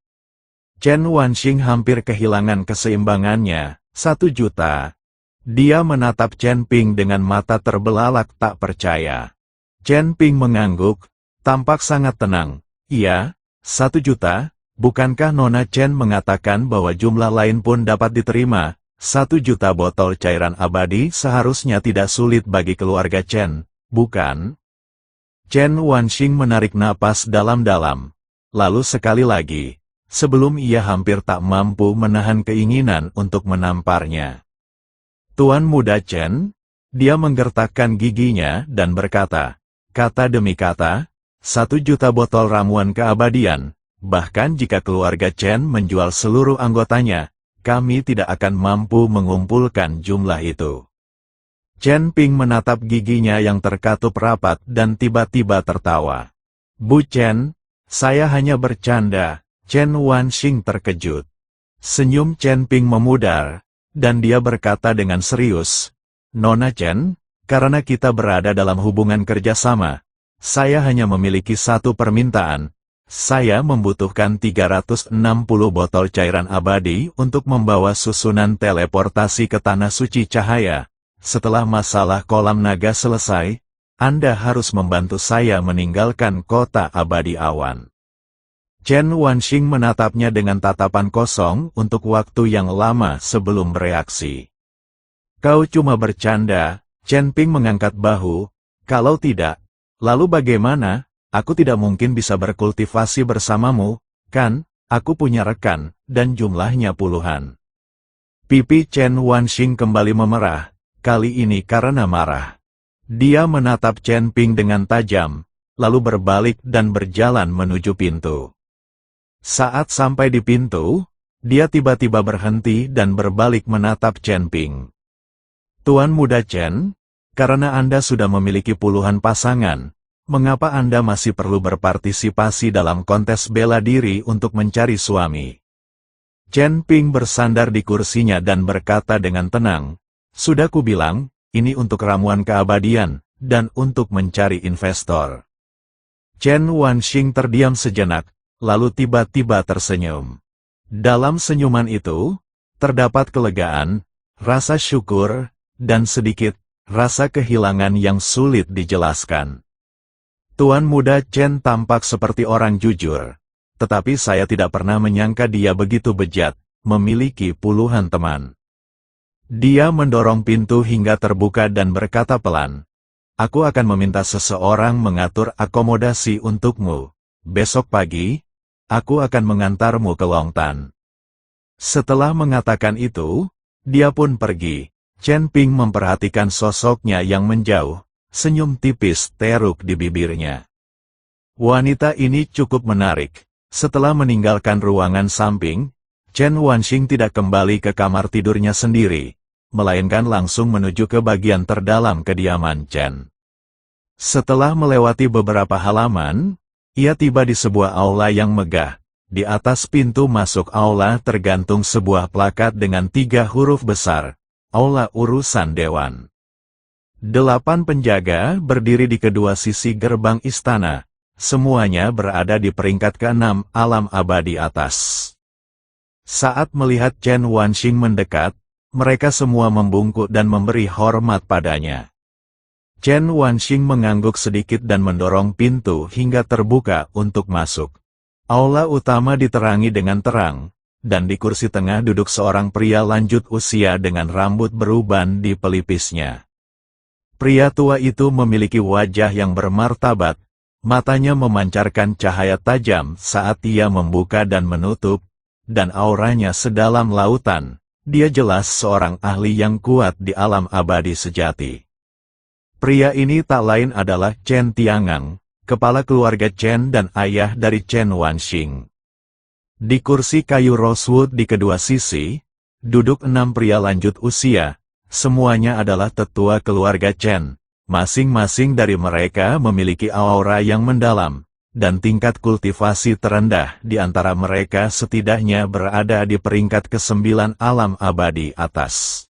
Chen Wanxing hampir kehilangan keseimbangannya. 1 juta. Dia menatap Chen Ping dengan mata terbelalak tak percaya. Chen Ping mengangguk, tampak sangat tenang. "Iya, 1 juta, bukankah Nona Chen mengatakan bahwa jumlah lain pun dapat diterima? 1 juta botol cairan abadi seharusnya tidak sulit bagi keluarga Chen, bukan?" Chen Wanxing menarik napas dalam-dalam. Lalu sekali lagi, sebelum ia hampir tak mampu menahan keinginan untuk menamparnya. "Tuan Muda Chen?" Dia menggertakkan giginya dan berkata, kata demi kata, 1 juta botol ramuan keabadian. Bahkan jika keluarga Chen menjual seluruh anggotanya, kami tidak akan mampu mengumpulkan jumlah itu. Chen Ping menatap giginya yang terkatup rapat dan tiba-tiba tertawa. "Bu Chen, saya hanya bercanda." Chen Wanxing terkejut. Senyum Chen Ping memudar, dan dia berkata dengan serius, "Nona Chen, karena kita berada dalam hubungan kerjasama, saya hanya memiliki satu permintaan. Saya membutuhkan 360 botol cairan abadi untuk membawa susunan teleportasi ke Tanah Suci Cahaya. Setelah masalah kolam naga selesai, Anda harus membantu saya meninggalkan kota abadi awan." Chen Wanxing menatapnya dengan tatapan kosong untuk waktu yang lama sebelum bereaksi. "Kau cuma bercanda." Chen Ping mengangkat bahu. "Kalau tidak, lalu bagaimana? Aku tidak mungkin bisa berkultivasi bersamamu, kan? Aku punya rekan, dan jumlahnya puluhan." Pipi Chen Wanxing kembali memerah, kali ini karena marah. Dia menatap Chen Ping dengan tajam, lalu berbalik dan berjalan menuju pintu. Saat sampai di pintu, dia tiba-tiba berhenti dan berbalik menatap Chen Ping. "Tuan Muda Chen, karena Anda sudah memiliki puluhan pasangan, Mengapa Anda masih perlu berpartisipasi dalam kontes bela diri untuk mencari suami? Chen Ping bersandar di kursinya dan berkata dengan tenang, "Sudah kubilang, ini untuk ramuan keabadian, dan untuk mencari investor." Chen Wanxing terdiam sejenak, lalu tiba-tiba tersenyum. Dalam senyuman itu, terdapat kelegaan, rasa syukur, dan sedikit rasa kehilangan yang sulit dijelaskan. Tuan muda Chen tampak seperti orang jujur, tetapi saya tidak pernah menyangka dia begitu bejat, memiliki puluhan teman. Dia mendorong pintu hingga terbuka dan berkata pelan, "Aku akan meminta seseorang mengatur akomodasi untukmu. Besok pagi, aku akan mengantarmu ke Longtan." Setelah mengatakan itu, dia pun pergi. Chen Ping memperhatikan sosoknya yang menjauh, senyum tipis teruk di bibirnya. Wanita ini cukup menarik. Setelah meninggalkan ruangan samping, Chen Wanxing tidak kembali ke kamar tidurnya sendiri, melainkan langsung menuju ke bagian terdalam kediaman Chen. Setelah melewati beberapa halaman, ia tiba di sebuah aula yang megah. Di atas pintu masuk aula tergantung sebuah plakat dengan 3 huruf besar, Aula Urusan Dewan. 8 penjaga berdiri di kedua sisi gerbang istana, semuanya berada di peringkat ke-6 alam abadi atas. Saat melihat Chen Wanxing mendekat, mereka semua membungkuk dan memberi hormat padanya. Chen Wanxing mengangguk sedikit dan mendorong pintu hingga terbuka untuk masuk. Aula utama diterangi dengan terang, dan di kursi tengah duduk seorang pria lanjut usia dengan rambut beruban di pelipisnya. Pria tua itu memiliki wajah yang bermartabat, matanya memancarkan cahaya tajam saat ia membuka dan menutup, dan auranya sedalam lautan. Dia jelas seorang ahli yang kuat di alam abadi sejati. Pria ini tak lain adalah Chen Tiangang, kepala keluarga Chen dan ayah dari Chen Wanxing. Di kursi kayu rosewood di kedua sisi, duduk 6 pria lanjut usia, semuanya adalah tetua keluarga Chen. Masing-masing dari mereka memiliki aura yang mendalam, dan tingkat kultivasi terendah di antara mereka setidaknya berada di peringkat ke-9 alam abadi atas.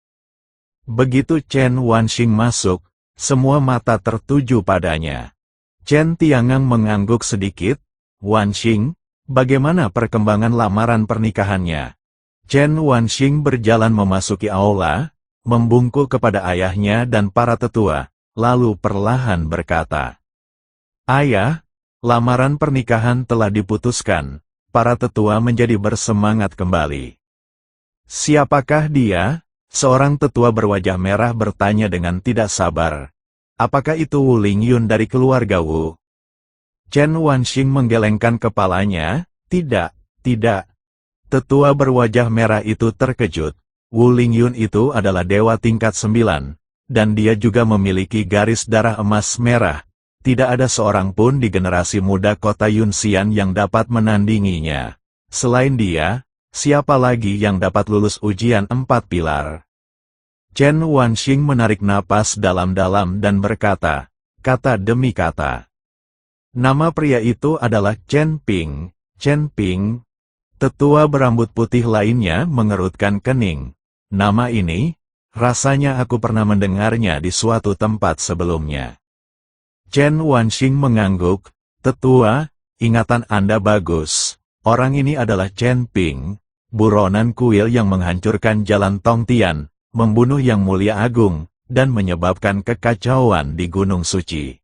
Begitu Chen Wanxing masuk, semua mata tertuju padanya. Chen Tiangang mengangguk sedikit, "Wanxing, bagaimana perkembangan lamaran pernikahannya?" Chen Wanxing berjalan memasuki aula, membungkuk kepada ayahnya dan para tetua, lalu perlahan berkata, "Ayah, lamaran pernikahan telah diputuskan." Para tetua menjadi bersemangat kembali. "Siapakah dia?" Seorang tetua berwajah merah bertanya dengan tidak sabar. "Apakah itu Wu Lingyun dari keluarga Wu?" Chen Wanxing menggelengkan kepalanya, "Tidak, tidak." Tetua berwajah merah itu terkejut. Wu Lingyun itu adalah dewa tingkat 9, dan dia juga memiliki garis darah emas merah. Tidak ada seorang pun di generasi muda kota Yunxian yang dapat menandinginya. Selain dia, siapa lagi yang dapat lulus ujian 4 pilar? Chen Wanxing menarik napas dalam-dalam dan berkata, kata demi kata. Nama pria itu adalah Chen Ping. Chen Ping. Tetua berambut putih lainnya mengerutkan kening. Nama ini, rasanya aku pernah mendengarnya di suatu tempat sebelumnya. Chen Wanxing mengangguk, "Tetua, ingatan Anda bagus. Orang ini adalah Chen Ping, buronan kuil yang menghancurkan jalan Tongtian, membunuh Yang Mulia Agung, dan menyebabkan kekacauan di Gunung Suci."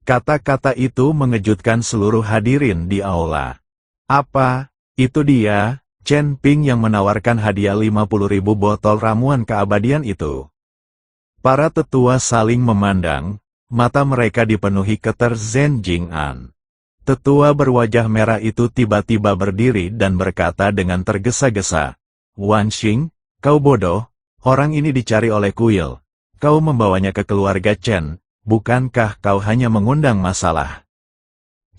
Kata-kata itu mengejutkan seluruh hadirin di aula. "Apa, itu dia, Chen Ping yang menawarkan hadiah 50.000 botol ramuan keabadian itu?" Para tetua saling memandang, mata mereka dipenuhi keter Zhen Jing'an. Tetua berwajah merah itu tiba-tiba berdiri dan berkata dengan tergesa-gesa, "Wanxing, kau bodoh, orang ini dicari oleh kuil. Kau membawanya ke keluarga Chen, bukankah kau hanya mengundang masalah?"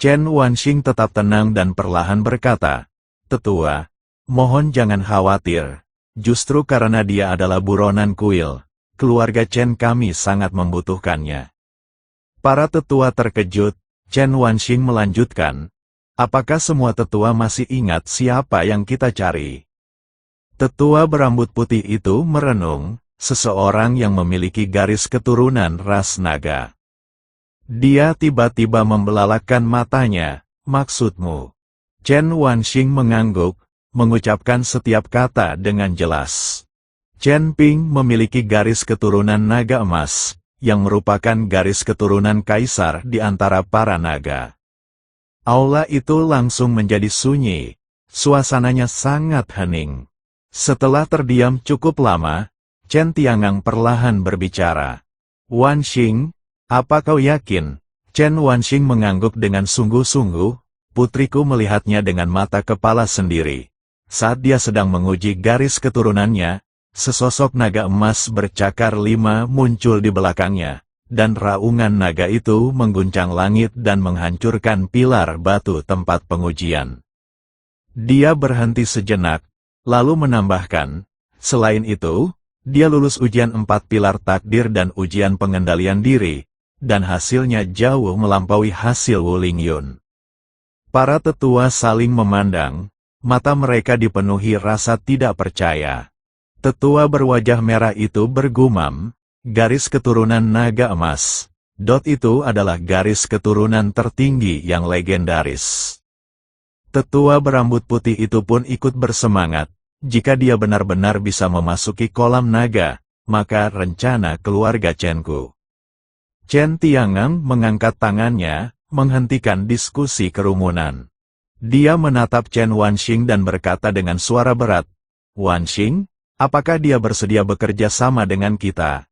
Chen Wanxing tetap tenang dan perlahan berkata, "Tetua, mohon jangan khawatir. Justru karena dia adalah buronan kuil, keluarga Chen kami sangat membutuhkannya." Para tetua terkejut. Chen Wanxing melanjutkan, apakah semua tetua masih ingat siapa yang kita cari? Tetua berambut putih itu merenung, seseorang yang memiliki garis keturunan ras naga. Dia tiba-tiba membelalakkan matanya, maksudmu? Chen Wanxing mengangguk, mengucapkan setiap kata dengan jelas. Chen Ping memiliki garis keturunan naga emas, yang merupakan garis keturunan kaisar di antara para naga. Aula itu langsung menjadi sunyi, suasananya sangat hening. Setelah terdiam cukup lama, Chen Tiangang perlahan berbicara. Wanxing, apa kau yakin? Chen Wanxing mengangguk dengan sungguh-sungguh, putriku melihatnya dengan mata kepala sendiri. Saat dia sedang menguji garis keturunannya, sesosok naga emas bercakar 5 muncul di belakangnya, dan raungan naga itu mengguncang langit dan menghancurkan pilar batu tempat pengujian. Dia berhenti sejenak, lalu menambahkan, selain itu, dia lulus ujian 4 pilar takdir dan ujian pengendalian diri, dan hasilnya jauh melampaui hasil Wu Lingyun. Para tetua saling memandang, mata mereka dipenuhi rasa tidak percaya. Tetua berwajah merah itu bergumam, garis keturunan naga emas. Itu adalah garis keturunan tertinggi yang legendaris. Tetua berambut putih itu pun ikut bersemangat. Jika dia benar-benar bisa memasuki kolam naga, maka rencana keluarga Chen-ku. Chen Tiangang mengangkat tangannya, menghentikan diskusi kerumunan. Dia menatap Chen Wanxing dan berkata dengan suara berat, Wanxing, apakah dia bersedia bekerja sama dengan kita?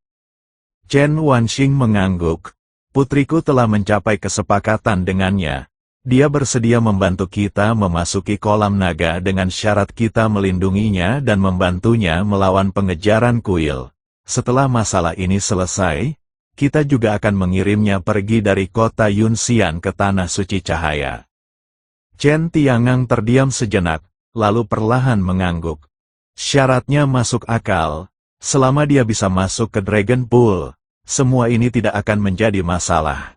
Chen Wanxing mengangguk. Putriku telah mencapai kesepakatan dengannya. Dia bersedia membantu kita memasuki kolam naga dengan syarat kita melindunginya dan membantunya melawan pengejaran kuil. Setelah masalah ini selesai, kita juga akan mengirimnya pergi dari kota Yunxian ke Tanah Suci Cahaya. Chen Tiangang terdiam sejenak, lalu perlahan mengangguk. Syaratnya masuk akal, selama dia bisa masuk ke Dragon Pool, semua ini tidak akan menjadi masalah.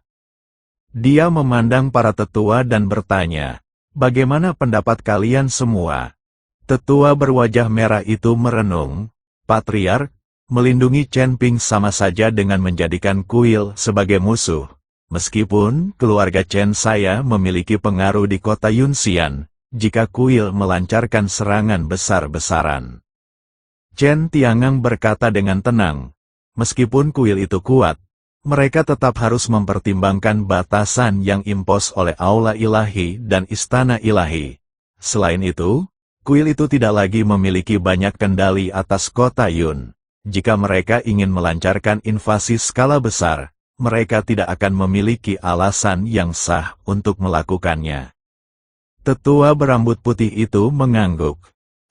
Dia memandang para tetua dan bertanya, bagaimana pendapat kalian semua? Tetua berwajah merah itu merenung, Patriark, melindungi Chen Ping sama saja dengan menjadikan kuil sebagai musuh. Meskipun keluarga Chen saya memiliki pengaruh di kota Yunxian, jika kuil melancarkan serangan besar-besaran. Chen Tiangang berkata dengan tenang, meskipun kuil itu kuat, mereka tetap harus mempertimbangkan batasan yang impos oleh Aula Ilahi dan Istana Ilahi. Selain itu, kuil itu tidak lagi memiliki banyak kendali atas kota Yun. Jika mereka ingin melancarkan invasi skala besar, mereka tidak akan memiliki alasan yang sah untuk melakukannya. Tetua berambut putih itu mengangguk.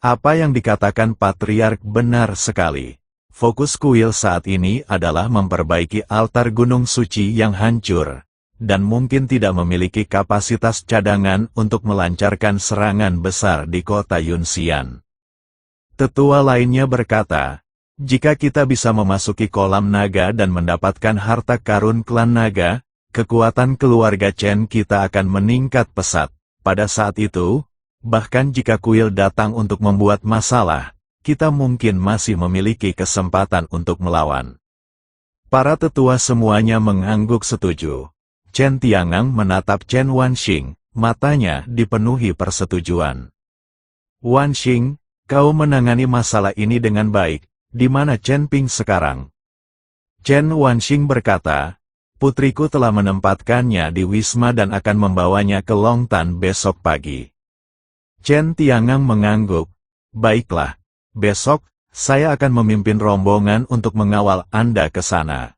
Apa yang dikatakan Patriark benar sekali. Fokus kuil saat ini adalah memperbaiki altar gunung suci yang hancur, dan mungkin tidak memiliki kapasitas cadangan untuk melancarkan serangan besar di kota Yunxian. Tetua lainnya berkata, jika kita bisa memasuki kolam naga dan mendapatkan harta karun klan naga, kekuatan keluarga Chen kita akan meningkat pesat. Pada saat itu, bahkan jika kuil datang untuk membuat masalah, kita mungkin masih memiliki kesempatan untuk melawan. Para tetua semuanya mengangguk setuju. Chen Tiangang menatap Chen Wanxing, matanya dipenuhi persetujuan. Wanxing, kau menangani masalah ini dengan baik. Di mana Chen Ping sekarang? Chen Wanxing berkata, putriku telah menempatkannya di Wisma dan akan membawanya ke Longtan besok pagi. Chen Tiangang mengangguk, baiklah. Besok, saya akan memimpin rombongan untuk mengawal Anda ke sana.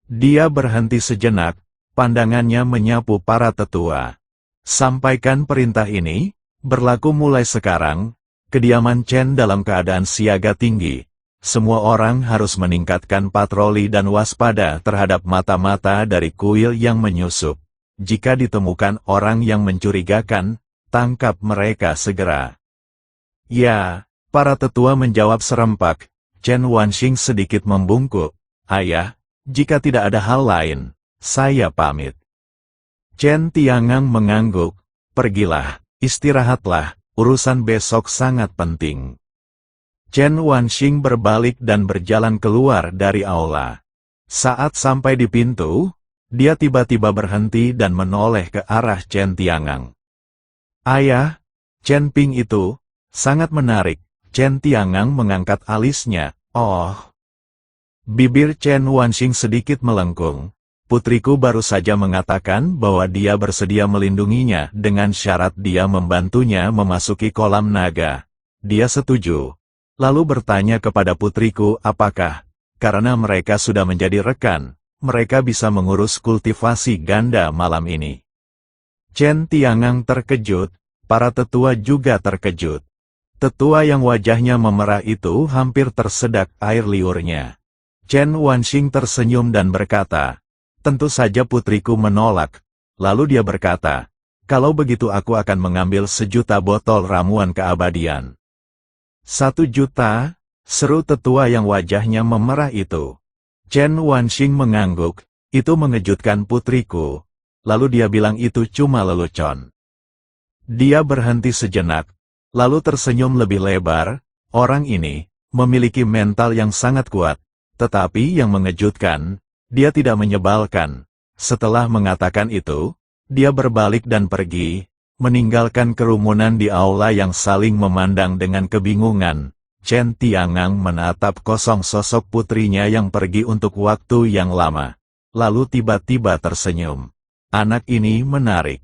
Dia berhenti sejenak, pandangannya menyapu para tetua. Sampaikan perintah ini, berlaku mulai sekarang, kediaman Chen dalam keadaan siaga tinggi. Semua orang harus meningkatkan patroli dan waspada terhadap mata-mata dari kuil yang menyusup. Jika ditemukan orang yang mencurigakan, tangkap mereka segera. Ya. Para tetua menjawab serempak. Chen Wanxing sedikit membungkuk. Ayah, jika tidak ada hal lain, saya pamit. Chen Tiangang mengangguk, pergilah, istirahatlah, urusan besok sangat penting. Chen Wanxing berbalik dan berjalan keluar dari aula. Saat sampai di pintu, dia tiba-tiba berhenti dan menoleh ke arah Chen Tiangang. Ayah, Chen Ping itu sangat menarik. Chen Tiangang mengangkat alisnya. Oh. Bibir Chen Wanxing sedikit melengkung. Putriku baru saja mengatakan bahwa dia bersedia melindunginya dengan syarat dia membantunya memasuki kolam naga. Dia setuju. Lalu bertanya kepada putriku apakah, karena mereka sudah menjadi rekan, mereka bisa mengurus kultivasi ganda malam ini. Chen Tiangang terkejut, para tetua juga terkejut. Tetua yang wajahnya memerah itu hampir tersedak air liurnya. Chen Wanxing tersenyum dan berkata, tentu saja putriku menolak. Lalu dia berkata, kalau begitu aku akan mengambil 1.000.000 botol ramuan keabadian. 1 juta, seru tetua yang wajahnya memerah itu. Chen Wanxing mengangguk, itu mengejutkan putriku. Lalu dia bilang itu cuma lelucon. Dia berhenti sejenak, lalu tersenyum lebih lebar. Orang ini memiliki mental yang sangat kuat, tetapi yang mengejutkan, dia tidak menyebalkan. Setelah mengatakan itu, dia berbalik dan pergi, meninggalkan kerumunan di aula yang saling memandang dengan kebingungan. Chen Tiangang menatap kosong sosok putrinya yang pergi untuk waktu yang lama. Lalu tiba-tiba tersenyum. Anak ini menarik.